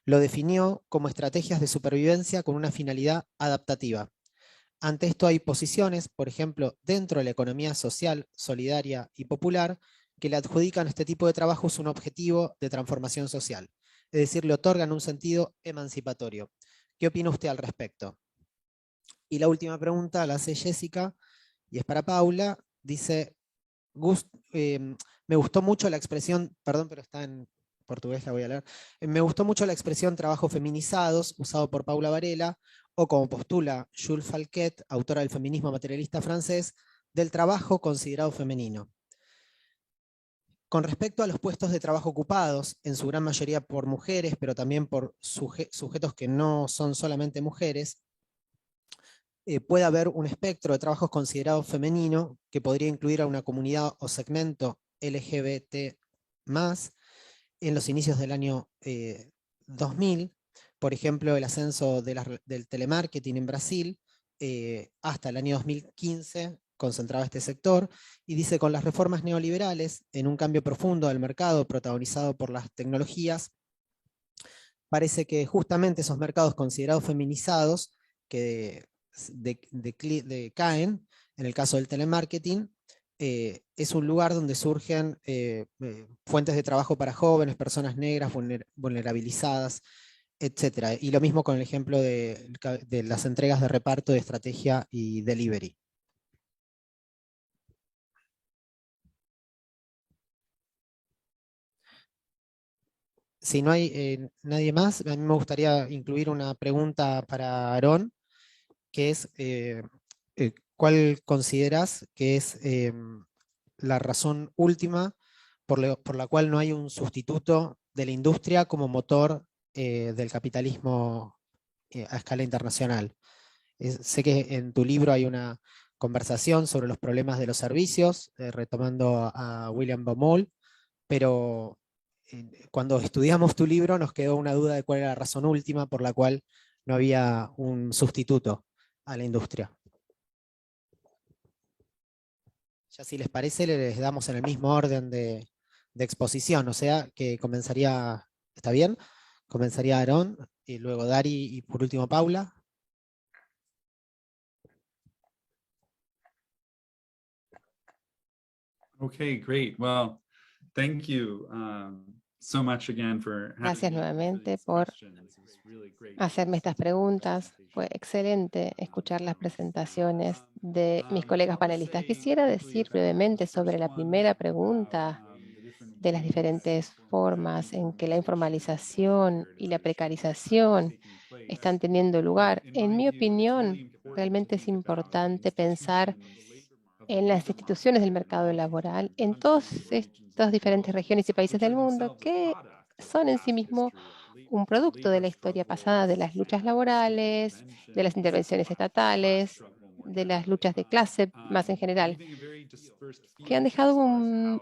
Speaker 1: Lo definió como estrategias de supervivencia con una finalidad adaptativa. Ante esto hay posiciones, por ejemplo, dentro de la economía social, solidaria y popular, que le adjudican a este tipo de trabajos un objetivo de transformación social. Es decir, le otorgan un sentido emancipatorio. ¿Qué opina usted al respecto? Y la última pregunta la hace Jessica. y es para Paula. Dice, me gustó mucho la expresión, perdón, pero está en portugués, la voy a leer. Me gustó mucho la expresión trabajos feminizados, usado por Paula Varela, o como postula Jules Falquet, autora del feminismo materialista francés, del trabajo considerado femenino. Con respecto a los puestos de trabajo ocupados, en su gran mayoría por mujeres, pero también por sujetos que no son solamente mujeres, puede haber un espectro de trabajos considerados femenino que podría incluir a una comunidad o segmento LGBT+, en los inicios del año 2000, por ejemplo, el ascenso del telemarketing en Brasil, hasta el año 2015 concentraba este sector, y dice, con las reformas neoliberales, en un cambio profundo del mercado protagonizado por las tecnologías, parece que justamente esos mercados considerados feminizados, que decaen, en el caso del telemarketing, es un lugar donde surgen fuentes de trabajo para jóvenes, personas negras, vulnerabilizadas, etc. Y lo mismo con el ejemplo de las entregas de reparto, de estrategia y delivery. Si no hay nadie más, a mí me gustaría incluir una pregunta para Aarón, que es, ¿cuál consideras que es la razón última por la cual no hay un sustituto de la industria como motor del capitalismo a escala internacional? Sé que en tu libro hay una conversación sobre los problemas de los servicios, retomando a William Baumol, pero cuando estudiamos tu libro nos quedó una duda de cuál era la razón última por la cual no había un sustituto a la industria. Ya si les parece, les damos en el mismo orden de exposición, o sea que comenzaría, ¿está bien? Comenzaría Aarón, y luego Dari, y por último Paula.
Speaker 7: Okay, great. Well, thank you so much again for
Speaker 2: Gracias nuevamente por hacerme estas preguntas. Fue excelente escuchar las presentaciones de mis colegas panelistas. Quisiera decir brevemente sobre la primera pregunta de las diferentes formas en que la informalización y la precarización están teniendo lugar. En mi opinión, realmente es importante pensar en las instituciones del mercado laboral, en todas estas diferentes regiones y países del mundo que son en sí mismos un producto de la historia pasada, de las luchas laborales, de las intervenciones estatales, de las luchas de clase más en general, que han dejado un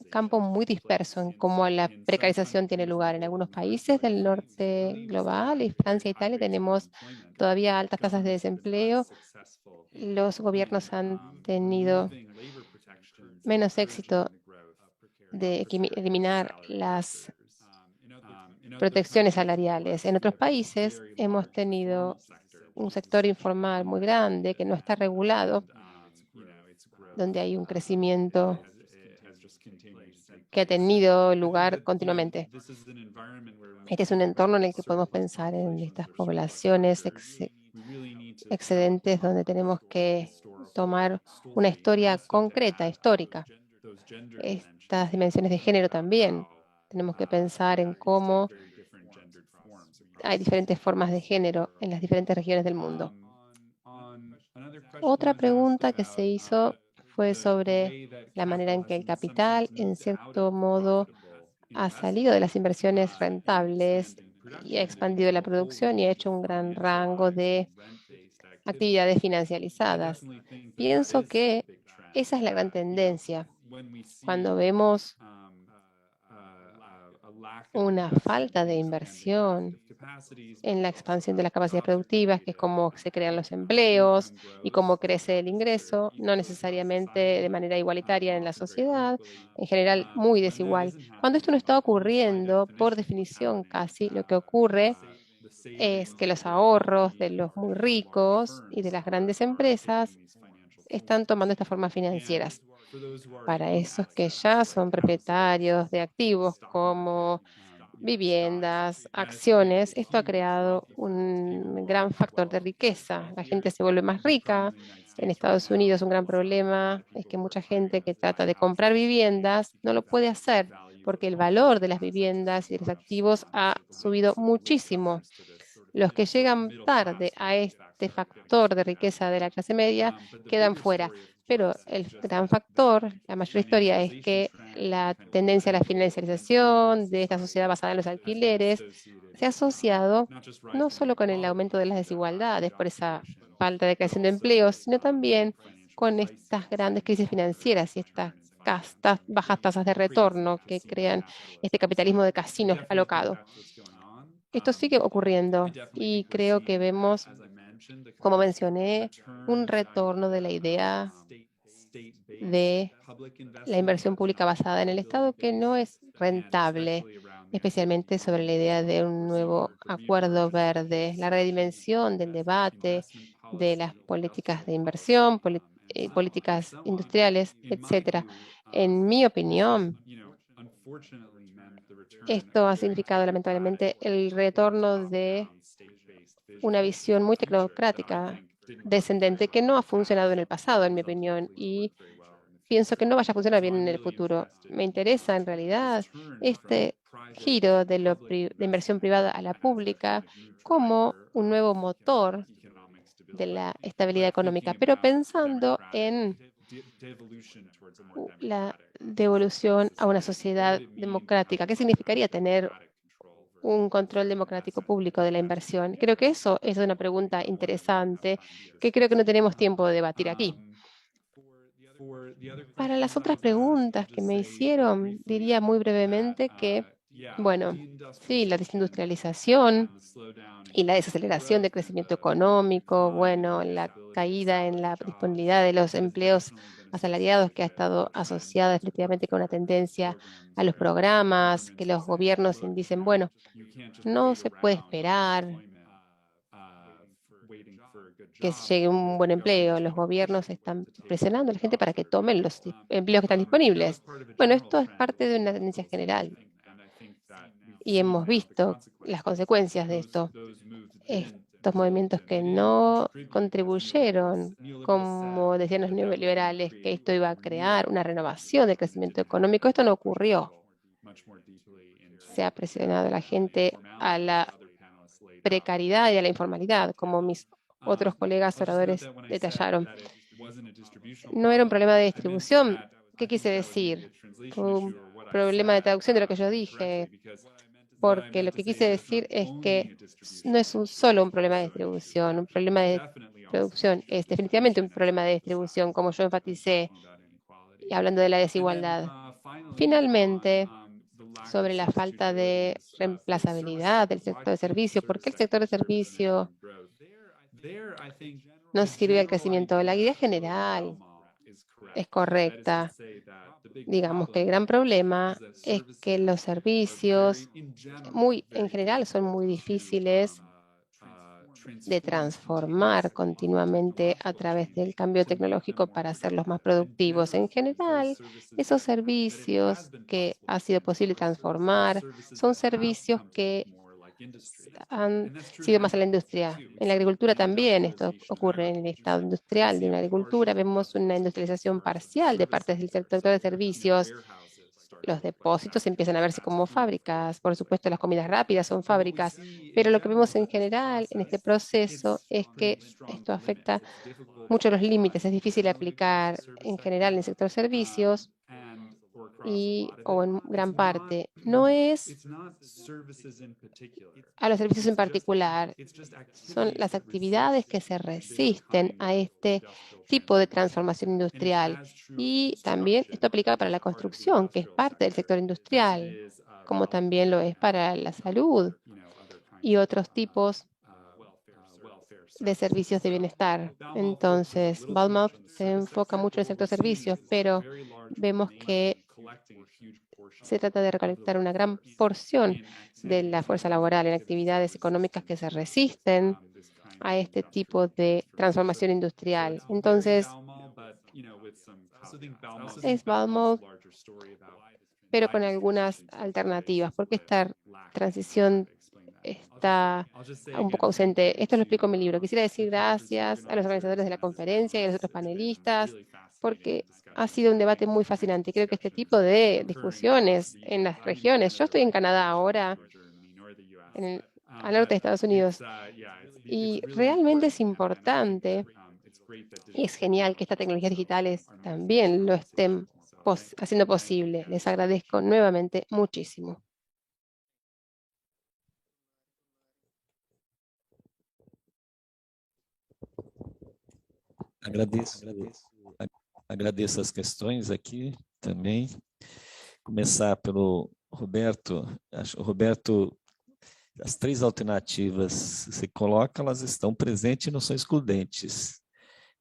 Speaker 2: campo muy disperso en cómo la precarización tiene lugar. En algunos países del norte global, y Francia e Italia, tenemos todavía altas tasas de desempleo. Los gobiernos han tenido menos éxito de eliminar las protecciones salariales. En otros países hemos tenido un sector informal muy grande que no está regulado, donde hay un crecimiento que ha tenido lugar continuamente. Este es un entorno en el que podemos pensar en estas poblaciones excedentes, donde tenemos que tomar una historia concreta, histórica. Estas dimensiones de género también. Tenemos que pensar en cómo hay diferentes formas de género en las diferentes regiones del mundo. Otra pregunta que se hizo fue sobre la manera en que el capital, en cierto modo, ha salido de las inversiones rentables y ha expandido la producción y ha hecho un gran rango de actividades financiarizadas. Pienso que esa es la gran tendencia. Cuando vemos una falta de inversión en la expansión de las capacidades productivas, que es cómo se crean los empleos y cómo crece el ingreso, no necesariamente de manera igualitaria en la sociedad, en general muy desigual. Cuando esto no está ocurriendo, por definición casi, lo que ocurre es que los ahorros de los muy ricos y de las grandes empresas están tomando estas formas financieras. Para esos que ya son propietarios de activos como viviendas, acciones, esto ha creado un gran factor de riqueza. La gente se vuelve más rica. En Estados Unidos un gran problema es que mucha gente que trata de comprar viviendas no lo puede hacer porque el valor de las viviendas y de los activos ha subido muchísimo. Los que llegan tarde a este factor de riqueza de la clase media quedan fuera. Pero el gran factor, la mayor historia, es que la tendencia a la financiarización de esta sociedad basada en los alquileres se ha asociado no solo con el aumento de las desigualdades por esa falta de creación de empleos, sino también con estas grandes crisis financieras y estas bajas tasas de retorno que crean este capitalismo de casinos alocado. Esto sigue ocurriendo y creo que vemos, como mencioné, un retorno de la idea de la inversión pública basada en el Estado que no es rentable, especialmente sobre la idea de un nuevo acuerdo verde, la redimensión del debate, de las políticas de inversión, políticas industriales, etcétera. En mi opinión, esto ha significado lamentablemente el retorno de una visión muy tecnocrática, descendente, que no ha funcionado en el pasado, en mi opinión, y pienso que no vaya a funcionar bien en el futuro. Me interesa en realidad este giro de inversión privada a la pública como un nuevo motor de la estabilidad económica, pero pensando en la devolución a una sociedad democrática. ¿Qué significaría tener un control democrático público de la inversión? Creo que eso es una pregunta interesante que creo que no tenemos tiempo de debatir aquí. Para las otras preguntas que me hicieron, diría muy brevemente que, bueno, sí, la desindustrialización y la desaceleración del crecimiento económico, bueno, la caída en la disponibilidad de los empleos asalariados que ha estado asociada efectivamente con una tendencia a los programas, que los gobiernos dicen, bueno, no se puede esperar que llegue un buen empleo. Los gobiernos están presionando a la gente para que tomen los empleos que están disponibles. Bueno, esto es parte de una tendencia general y hemos visto las consecuencias de esto. Estos movimientos que no contribuyeron, como decían los neoliberales, que esto iba a crear una renovación del crecimiento económico, esto no ocurrió. Se ha presionado a la gente a la precariedad y a la informalidad, como mis otros colegas oradores detallaron. No era un problema de distribución. ¿Qué quise decir? Fue un problema de traducción de lo que yo dije, porque lo que quise decir es que no es solo un problema de distribución, un problema de producción es definitivamente un problema de distribución, como yo enfaticé, y hablando de la desigualdad. Finalmente, sobre la falta de reemplazabilidad del sector de servicio, ¿por qué el sector de servicio no sirve al crecimiento? La idea general es correcta. Digamos que el gran problema es que los servicios en general son muy difíciles de transformar continuamente a través del cambio tecnológico para hacerlos más productivos. En general, esos servicios que ha sido posible transformar son servicios que han sido más a la industria. En la agricultura también esto ocurre en el estado industrial de una agricultura. Vemos una industrialización parcial de partes del sector de servicios. Los depósitos empiezan a verse como fábricas. Por supuesto, las comidas rápidas son fábricas, pero lo que vemos en general en este proceso es que esto afecta mucho los límites. Es difícil aplicar en general en el sector servicios o en gran parte. No es a los servicios en particular, son las actividades que se resisten a este tipo de transformación industrial. Y también esto aplica para la construcción, que es parte del sector industrial, como también lo es para la salud y otros tipos de servicios de bienestar. Entonces, Balmouth se enfoca mucho en el sector servicios, pero vemos que se trata de recolectar una gran porción de la fuerza laboral en actividades económicas que se resisten a este tipo de transformación industrial. Entonces, es Balmouth pero con algunas alternativas, porque esta transición está un poco ausente. Esto lo explico en mi libro. Quisiera decir gracias a los organizadores de la conferencia y a los otros panelistas, porque ha sido un debate muy fascinante. Creo que este tipo de discusiones en las regiones, yo estoy en Canadá ahora, al norte de Estados Unidos, y realmente es importante y es genial que estas tecnologías digitales también lo estén haciendo posible. Les agradezco nuevamente muchísimo.
Speaker 3: Agradeço as questões aqui também. Começar pelo Roberto. Roberto, as 3 alternativas que você coloca, elas estão presentes e não são excludentes.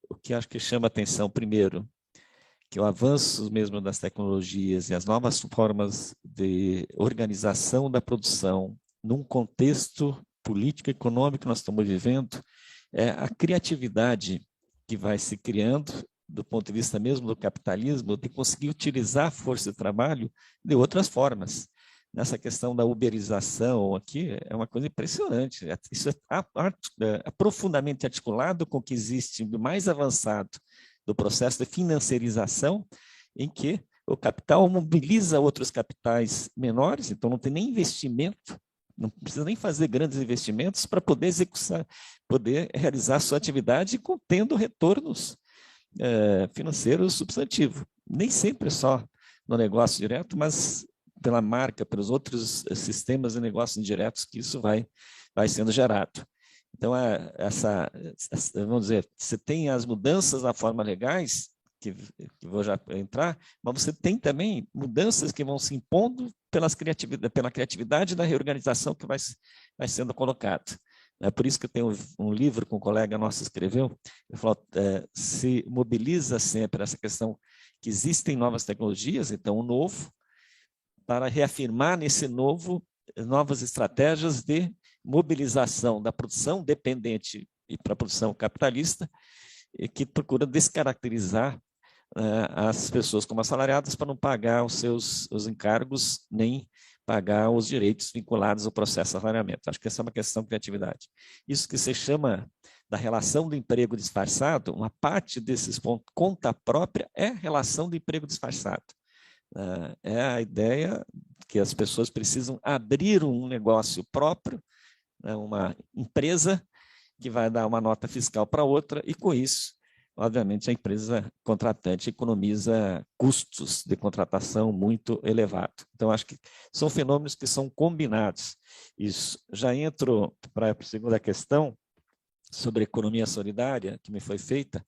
Speaker 3: O que acho que chama atenção, primeiro, que o avanço mesmo das tecnologias e as novas formas de organização da produção num contexto político e econômico que nós estamos vivendo, é a criatividade que vai se criando do ponto de vista mesmo do capitalismo, de conseguir utilizar a força de trabalho de outras formas. Nessa questão da uberização aqui, é uma coisa impressionante. Isso é profundamente articulado com o que existe de mais avançado do processo de financiarização, em que o capital mobiliza outros capitais menores, então não tem nem investimento, não precisa nem fazer grandes investimentos para poder executar, poder realizar a sua atividade contendo retornos financeiros substantivos. Nem sempre só no negócio direto, mas pela marca, pelos outros sistemas de negócios indiretos que isso vai sendo gerado. Então, vamos dizer, você tem as mudanças na forma legais, que vou já entrar, mas você tem também mudanças que vão se impondo pela criatividade da reorganização que vai sendo colocado. É por isso que eu tenho um livro que um colega nosso escreveu, ele falou, se mobiliza sempre essa questão que existem novas tecnologias, então o novo, para reafirmar nesse novo, novas estratégias de mobilização da produção dependente e para a produção capitalista, que procura descaracterizar as pessoas como assalariadas para não pagar os encargos, nem pagar os direitos vinculados ao processo de assalariamento. Acho que essa é uma questão de criatividade. Isso que se chama da relação do emprego disfarçado, uma parte desses pontos, conta própria, é relação do emprego disfarçado. É a ideia que as pessoas precisam abrir um negócio próprio, uma empresa que vai dar uma nota fiscal para outra, e com isso, obviamente, a empresa contratante economiza custos de contratação muito elevados. Então, acho que são fenômenos que são combinados. Isso. Já entro para a segunda questão, sobre economia solidária, que me foi feita.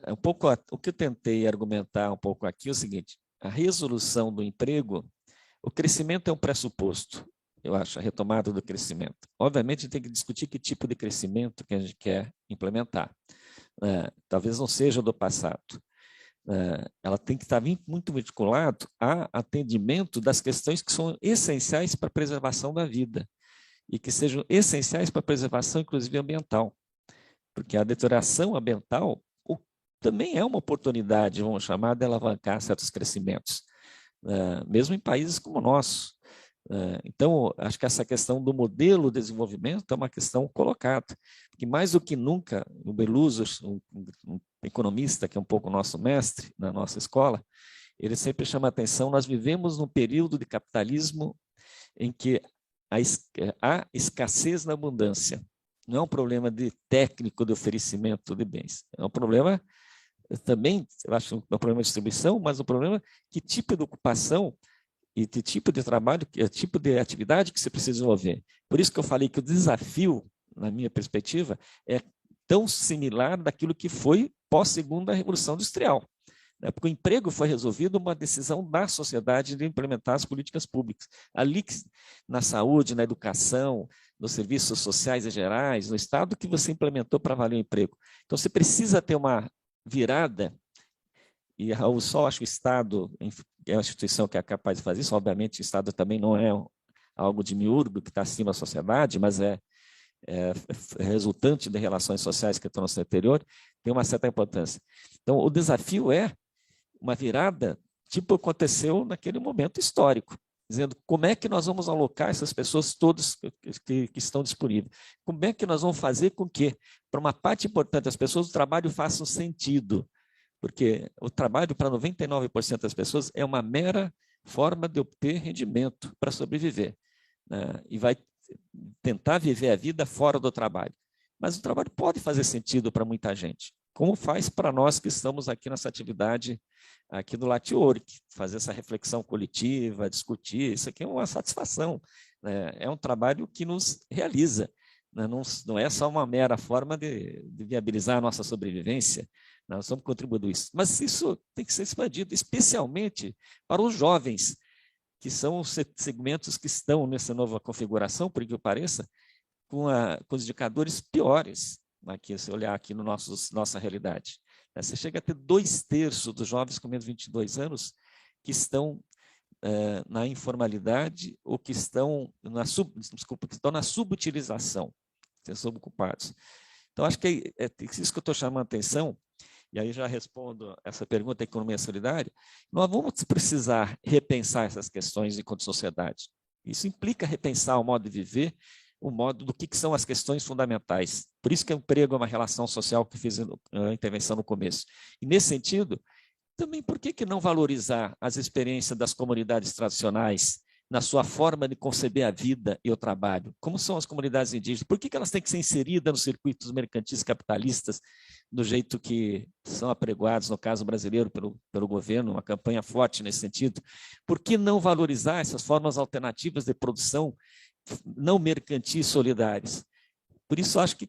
Speaker 3: Um pouco, o que eu tentei argumentar um pouco aqui é o seguinte, a resolução do emprego, o crescimento é um pressuposto, eu acho, a retomada do crescimento. Obviamente, a gente tem que discutir que tipo de crescimento que a gente quer implementar. Talvez não seja do passado. Ela tem que estar muito vinculado a atendimento das questões que são essenciais para a preservação da vida e que sejam essenciais para a preservação, inclusive, ambiental. Porque a deterioração ambiental também é uma oportunidade, vamos chamar, de alavancar certos crescimentos, mesmo em países como o nosso. Então, acho que essa questão do modelo de desenvolvimento é uma questão colocada, porque mais do que nunca, o Belouzos, um economista que é um pouco nosso mestre na nossa escola, ele sempre chama a atenção, nós vivemos num período de capitalismo em que há escassez na abundância. Não é um problema de técnico de oferecimento de bens, é um problema também, eu acho, um problema de distribuição, mas um problema que tipo de ocupação e que tipo de trabalho, que tipo de atividade que você precisa desenvolver. Por isso que eu falei que o desafio, na minha perspectiva, é tão similar daquilo que foi pós-segunda Revolução Industrial. Porque o emprego foi resolvido uma decisão da sociedade de implementar as políticas públicas. Ali, na saúde, na educação, nos serviços sociais e gerais, no Estado, que você implementou para valer o emprego. Então, você precisa ter uma virada, e eu só acho que o Estado é uma instituição que é capaz de fazer isso. Obviamente, o Estado também não é algo de miúdo que está acima da sociedade, mas é resultante de relações sociais que estão no seu interior, tem uma certa importância. Então, o desafio é uma virada tipo aconteceu naquele momento histórico, dizendo como é que nós vamos alocar essas pessoas todas que estão disponíveis. Como é que nós vamos fazer com que, para uma parte importante das pessoas, o trabalho faça um sentido. Porque o trabalho, para 99% das pessoas, é uma mera forma de obter rendimento para sobreviver, né? E vai tentar viver a vida fora do trabalho. Mas o trabalho pode fazer sentido para muita gente, como faz para nós que estamos aqui nessa atividade aqui do Latiwork, fazer essa reflexão coletiva, discutir, isso aqui é uma satisfação, né? É um trabalho que nos realiza, né? Não é só uma mera forma de viabilizar a nossa sobrevivência, nós vamos contribuir isso. Mas isso tem que ser expandido, especialmente para os jovens, que são os segmentos que estão nessa nova configuração, por que pareça, com os indicadores piores, aqui, se olhar aqui no nossa realidade. Você chega a ter 2/3 dos jovens com menos de 22 anos que estão na informalidade ou que estão na subutilização, que são ocupados. Então, acho que é isso que eu estou chamando a atenção, e aí já respondo essa pergunta da economia solidária. Nós vamos precisar repensar essas questões enquanto sociedade. Isso implica repensar o modo de viver, o modo do que são as questões fundamentais. Por isso que o emprego é uma relação social que fiz a intervenção no começo. E, nesse sentido, também por que não valorizar as experiências das comunidades tradicionais na sua forma de conceber a vida e o trabalho? Como são as comunidades indígenas? Por que elas têm que ser inseridas nos circuitos mercantis capitalistas do jeito que são apregoados, no caso brasileiro, pelo governo, uma campanha forte nesse sentido? Por que não valorizar essas formas alternativas de produção não mercantis solidárias? Por isso, acho que,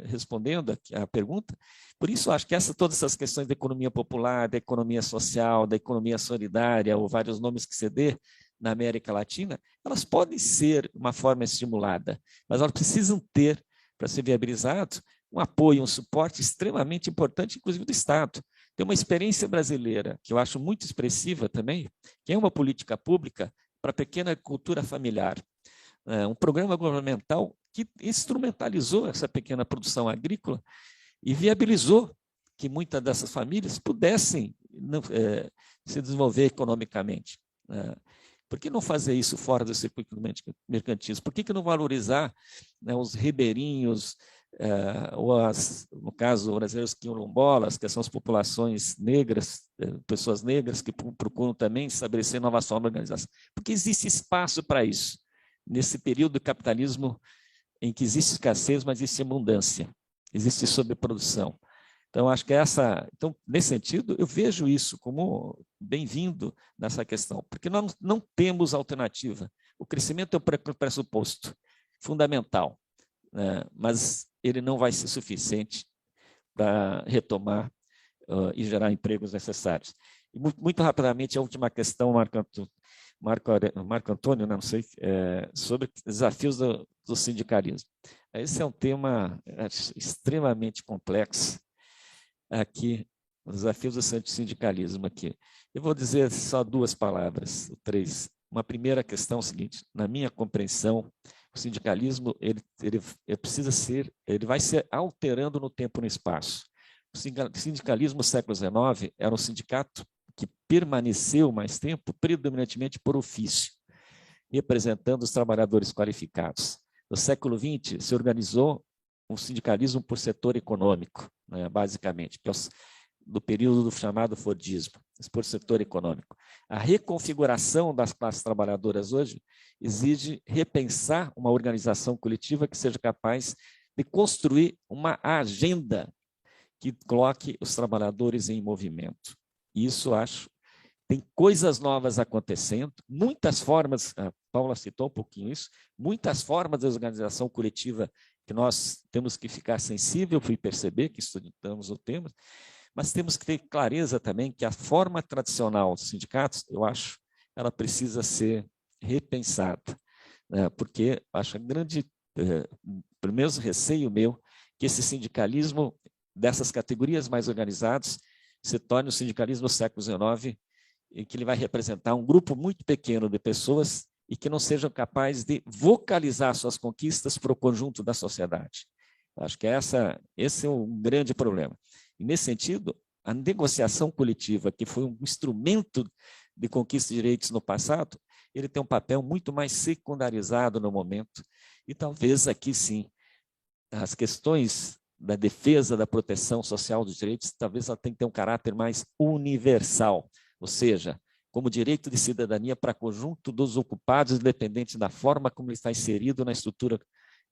Speaker 3: respondendo à pergunta, por isso acho que todas essas questões da economia popular, da economia social, da economia solidária, ou vários nomes que se dê na América Latina, elas podem ser uma forma estimulada, mas elas precisam ter, para ser viabilizado, um apoio, um suporte extremamente importante, inclusive do Estado. Tem uma experiência brasileira, que eu acho muito expressiva também, que é uma política pública para a pequena agricultura familiar. Um programa governamental que instrumentalizou essa pequena produção agrícola e viabilizou que muitas dessas famílias pudessem se desenvolver economicamente. Por que não fazer isso fora do circuito mercantil? Por que não valorizar, né, os ribeirinhos, ou no caso, brasileiros quilombolas, que são as populações negras, pessoas negras que procuram também estabelecer novas formas de organização? Porque existe espaço para isso, nesse período do capitalismo em que existe escassez, mas existe abundância, existe sobreprodução. Então, acho que então, nesse sentido, eu vejo isso como bem-vindo nessa questão, porque nós não temos alternativa. O crescimento é o pressuposto fundamental, né? Mas ele não vai ser suficiente para retomar e gerar empregos necessários. E muito rapidamente, a última questão, Marco Antônio, não sei, sobre desafios do sindicalismo. Esse é um tema extremamente complexo aqui, os desafios do sindicalismo aqui. Eu vou dizer só 2 palavras, 3. Uma primeira questão é o seguinte: na minha compreensão, o sindicalismo ele vai se alterando no tempo e no espaço. O sindicalismo do século XIX era um sindicato que permaneceu mais tempo predominantemente por ofício, representando os trabalhadores qualificados. No século XX, se organizou um sindicalismo por setor econômico, né, basicamente, que é do período do chamado Fordismo, por setor econômico. A reconfiguração das classes trabalhadoras hoje exige repensar uma organização coletiva que seja capaz de construir uma agenda que coloque os trabalhadores em movimento. Isso, acho, tem coisas novas acontecendo, muitas formas, a Paula citou um pouquinho isso, muitas formas de organização coletiva que nós temos que ficar sensível e perceber que estudamos o tema, mas temos que ter clareza também que a forma tradicional dos sindicatos, eu acho, ela precisa ser repensada, né? Porque acho primeiro receio meu que esse sindicalismo dessas categorias mais organizadas se torne o sindicalismo do século XIX, em que ele vai representar um grupo muito pequeno de pessoas e que não sejam capazes de vocalizar suas conquistas para o conjunto da sociedade. Acho que esse é um grande problema. E, nesse sentido, a negociação coletiva, que foi um instrumento de conquista de direitos no passado, ele tem um papel muito mais secundarizado no momento. E talvez aqui sim, as questões da defesa da proteção social dos direitos, talvez ela tenha que ter um caráter mais universal, ou seja, como direito de cidadania para conjunto dos ocupados, independente da forma como ele está inserido na estrutura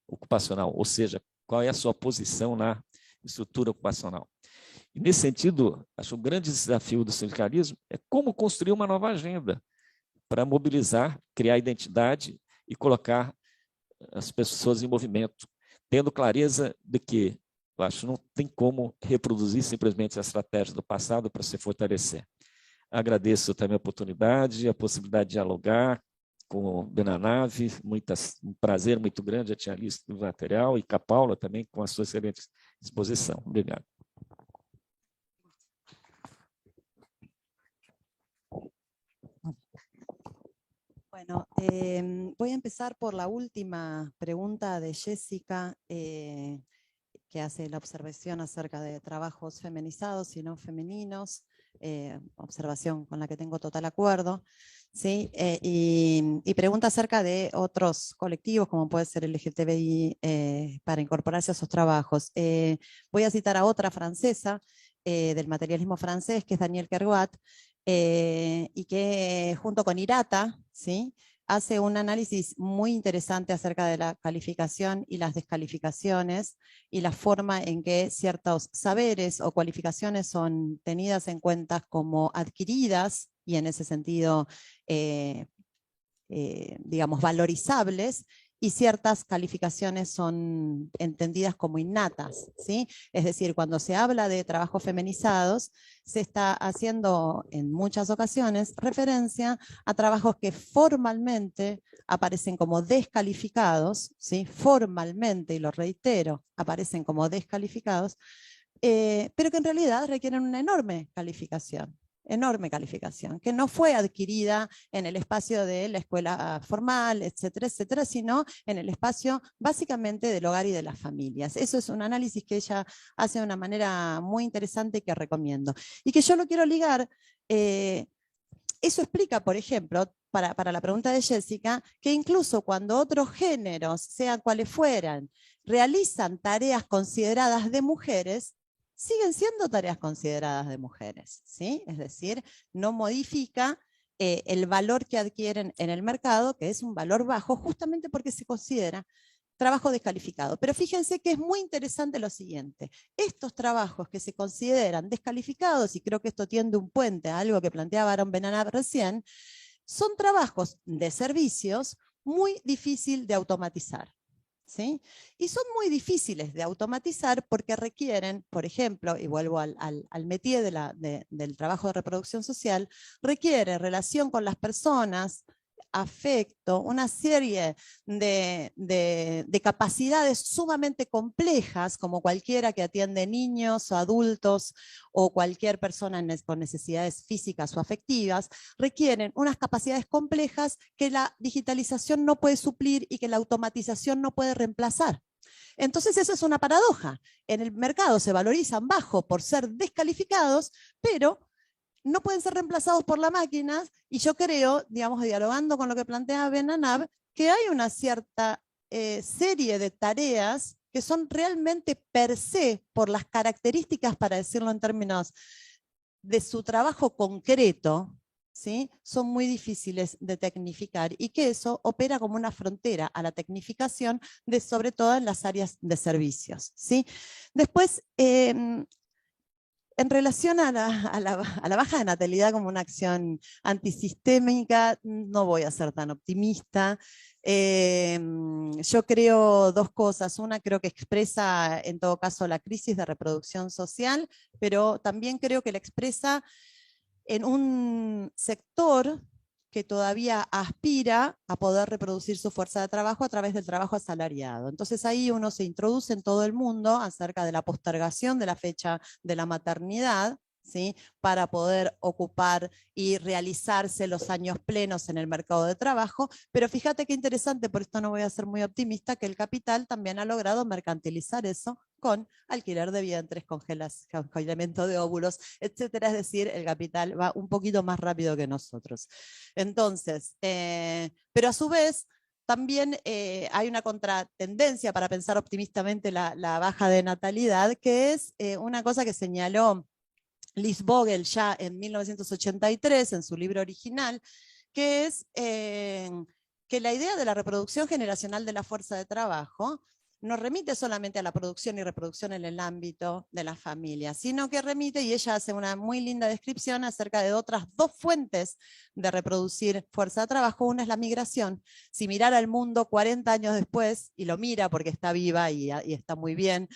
Speaker 3: ocupacional, ou seja, qual é a sua posição na estrutura ocupacional. E nesse sentido, acho que o grande desafio do sindicalismo é como construir uma nova agenda para mobilizar, criar identidade e colocar as pessoas em movimento, tendo clareza de que, eu acho, não tem como reproduzir simplesmente a estratégia do passado para se fortalecer. Agradeço também a oportunidade, a possibilidade de dialogar com o Benanave, um prazer muito grande, já tinha listo o material, e com a Paula também, com a sua excelente exposição. Obrigado.
Speaker 4: Bueno, voy a empezar por la última pregunta de Jessica, que hace la observación acerca de trabajos feminizados y no femeninos, observación con la que tengo total acuerdo, ¿sí? Y pregunta acerca de otros colectivos, como puede ser el LGTBI, para incorporarse a esos trabajos. Voy a citar a otra francesa, del materialismo francés, que es Danielle Kergoat, y que junto con Hirata, ¿sí?, hace un análisis muy interesante acerca de la calificación y las descalificaciones y la forma en que ciertos saberes o cualificaciones son tenidas en cuenta como adquiridas y en ese sentido, digamos, valorizables, y ciertas calificaciones son entendidas como innatas, ¿sí? Es decir, cuando se habla de trabajos feminizados, se está haciendo en muchas ocasiones referencia a trabajos que formalmente aparecen como descalificados, ¿sí? Formalmente, y lo reitero, aparecen como descalificados, pero que en realidad requieren una enorme calificación, que no fue adquirida en el espacio de la escuela formal, etcétera, etcétera, sino en el espacio básicamente del hogar y de las familias. Eso es un análisis que ella hace de una manera muy interesante y que recomiendo. Y que yo lo quiero ligar, eso explica, por ejemplo, para la pregunta de Jessica, que incluso cuando otros géneros, sean cuales fueran, realizan tareas consideradas de mujeres, siguen siendo tareas consideradas de mujeres, ¿sí? Es decir, no modifica el valor que adquieren en el mercado, que es un valor bajo, justamente porque se considera trabajo descalificado. Pero fíjense que es muy interesante lo siguiente: estos trabajos que se consideran descalificados, y creo que esto tiende un puente a algo que planteaba Aaron Benanab recién, son trabajos de servicios muy difícil de automatizar, ¿sí? Y son muy difíciles de automatizar porque requieren, por ejemplo, y vuelvo al métier del trabajo de reproducción social, requiere relación con las personas, afecto, una serie de capacidades sumamente complejas, como cualquiera que atiende niños o adultos o cualquier persona con necesidades físicas o afectivas, requieren unas capacidades complejas que la digitalización no puede suplir y que la automatización no puede reemplazar. Entonces eso es una paradoja. En el mercado se valorizan bajo por ser descalificados, pero no pueden ser reemplazados por la máquina, y yo creo, digamos, dialogando con lo que plantea Benanab, que hay una cierta serie de tareas que son realmente per se, por las características, para decirlo en términos de su trabajo concreto, ¿sí?, son muy difíciles de tecnificar, y que eso opera como una frontera a la tecnificación, sobre todo en las áreas de servicios, ¿sí? Después, en relación a la baja de natalidad como una acción antisistémica, no voy a ser tan optimista. Yo creo dos cosas. Una, creo que expresa en todo caso la crisis de reproducción social, pero también creo que la expresa en un sector que todavía aspira a poder reproducir su fuerza de trabajo a través del trabajo asalariado. Entonces ahí uno se introduce en todo el mundo acerca de la postergación de la fecha de la maternidad, ¿sí?, para poder ocupar y realizarse los años plenos en el mercado de trabajo. Pero fíjate qué interesante, por esto no voy a ser muy optimista, que el capital también ha logrado mercantilizar eso con alquiler de vientres, congelamiento de óvulos, etcétera. Es decir, el capital va un poquito más rápido que nosotros. Entonces, pero a su vez, también hay una contratendencia para pensar optimistamente la baja de natalidad, que es una cosa que señaló Liz Vogel ya en 1983 en su libro original, que es que la idea de la reproducción generacional de la fuerza de trabajo no remite solamente a la producción y reproducción en el ámbito de la familia, sino que remite, y ella hace una muy linda descripción acerca de otras dos fuentes de reproducir fuerza de trabajo. Una es la migración. Si mirara el mundo 40 años después, y lo mira porque está viva y está muy bien,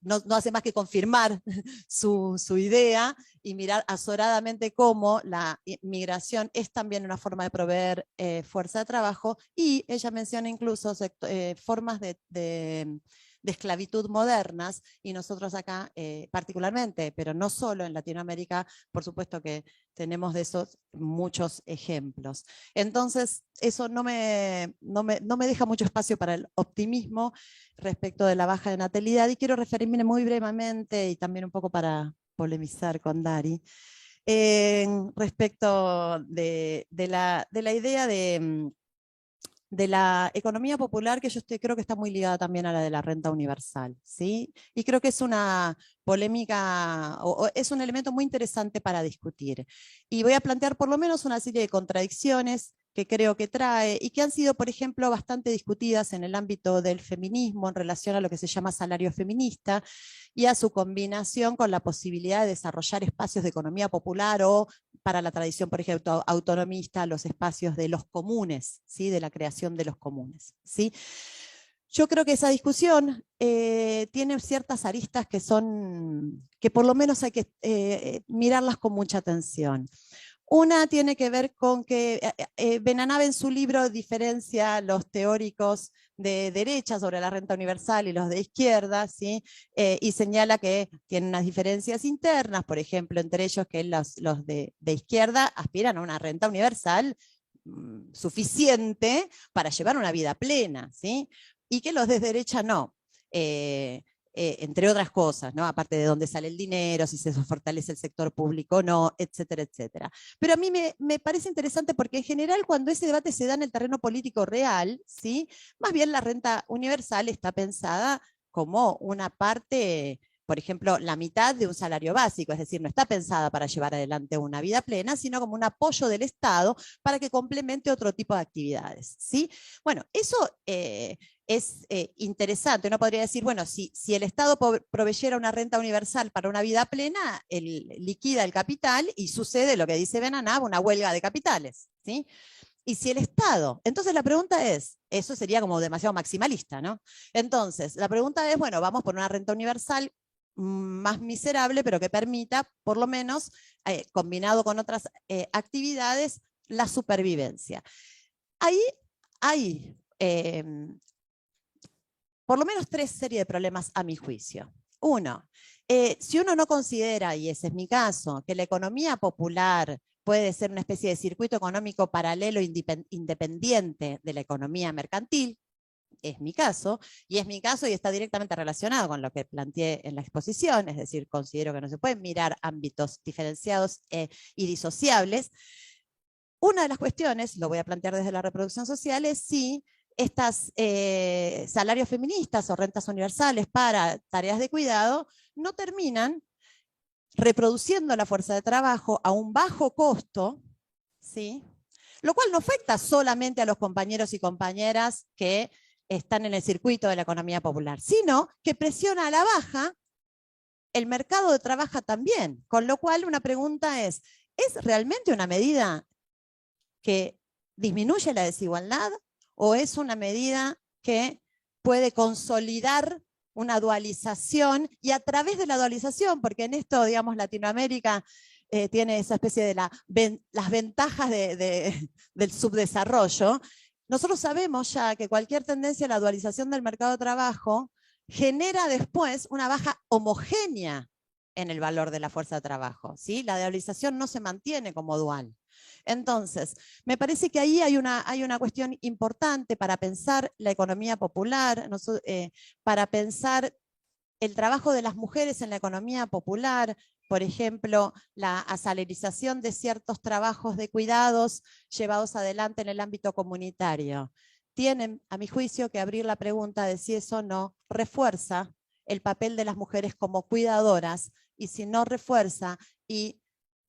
Speaker 4: no hace más que confirmar su idea, y mirar azoradamente cómo la migración es también una forma de proveer fuerza de trabajo, y ella menciona incluso formas de esclavitud modernas, y nosotros acá particularmente, pero no solo en Latinoamérica, por supuesto que tenemos de esos muchos ejemplos. Entonces, eso no me deja mucho espacio para el optimismo respecto de la baja de natalidad, y quiero referirme muy brevemente, y también un poco para polemizar con Dari, respecto de la idea de la economía popular, que yo creo que está muy ligada también a la de la renta universal, ¿sí? Y creo que es una polémica, o es un elemento muy interesante para discutir. Y voy a plantear por lo menos una serie de contradicciones que creo que trae, y que han sido, por ejemplo, bastante discutidas en el ámbito del feminismo en relación a lo que se llama salario feminista, y a su combinación con la posibilidad de desarrollar espacios de economía popular, o para la tradición, por ejemplo, autonomista, los espacios de los comunes, ¿sí? De la creación de los comunes, ¿sí? Yo creo que esa discusión tiene ciertas aristas que por lo menos hay que mirarlas con mucha atención. Una tiene que ver con que Benanabe en su libro diferencia los teóricos de derecha sobre la renta universal y los de izquierda, ¿sí? Y señala que tienen unas diferencias internas, por ejemplo, entre ellos que los de izquierda aspiran a una renta universal suficiente para llevar una vida plena, ¿sí? Y que los de derecha no. Entre otras cosas, ¿no? Aparte de dónde sale el dinero, si se fortalece el sector público o no, etcétera, etcétera. Pero a mí me parece interesante porque en general cuando ese debate se da en el terreno político real, ¿sí? Más bien la renta universal está pensada como una parte, por ejemplo, la mitad de un salario básico, es decir, no está pensada para llevar adelante una vida plena, sino como un apoyo del Estado para que complemente otro tipo de actividades, ¿sí? Bueno, eso es interesante. Uno podría decir, bueno, si el Estado proveyera una renta universal para una vida plena, liquida el capital y sucede lo que dice Benanabe, una huelga de capitales, ¿sí? Y si el Estado, entonces la pregunta es, eso sería como demasiado maximalista, ¿no? Entonces, la pregunta es, bueno, vamos por una renta universal más miserable, pero que permita, por lo menos, combinado con otras actividades, la supervivencia. Ahí hay por lo menos tres series de problemas a mi juicio. Uno, si uno no considera, y ese es mi caso, que la economía popular puede ser una especie de circuito económico paralelo independiente de la economía mercantil, es mi caso, y está directamente relacionado con lo que planteé en la exposición, es decir, considero que no se pueden mirar ámbitos diferenciados y disociables. Una de las cuestiones, lo voy a plantear desde la reproducción social, es si estas salarios feministas o rentas universales para tareas de cuidado no terminan reproduciendo la fuerza de trabajo a un bajo costo, ¿sí? Lo cual no afecta solamente a los compañeros y compañeras que están en el circuito de la economía popular, sino que presiona a la baja el mercado de trabajo también. Con lo cual una pregunta ¿es realmente una medida que disminuye la desigualdad o es una medida que puede consolidar una dualización, y a través de la dualización, porque en esto, digamos, Latinoamérica tiene esa especie de las ventajas del subdesarrollo, nosotros sabemos ya que cualquier tendencia a la dualización del mercado de trabajo genera después una baja homogénea en el valor de la fuerza de trabajo, ¿sí? La dualización no se mantiene como dual. Entonces, me parece que ahí hay una cuestión importante para pensar la economía popular, para pensar el trabajo de las mujeres en la economía popular, por ejemplo, la asalarización de ciertos trabajos de cuidados llevados adelante en el ámbito comunitario. Tienen, a mi juicio, que abrir la pregunta de si eso no refuerza el papel de las mujeres como cuidadoras, y si no refuerza e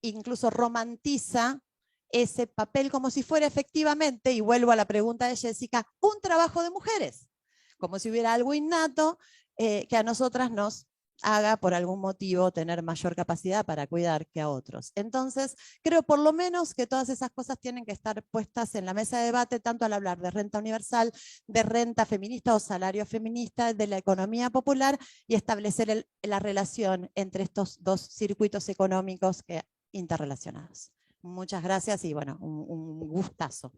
Speaker 4: incluso romantiza ese papel como si fuera efectivamente, y vuelvo a la pregunta de Jessica, un trabajo de mujeres, como si hubiera algo innato que a nosotras nos haga por algún motivo tener mayor capacidad para cuidar que a otros. Entonces, creo por lo menos que todas esas cosas tienen que estar puestas en la mesa de debate, tanto al hablar de renta universal, de renta feminista o salario feminista, de la economía popular, y establecer la relación entre estos dos circuitos económicos interrelacionados. Muchas gracias y bueno, un gustazo.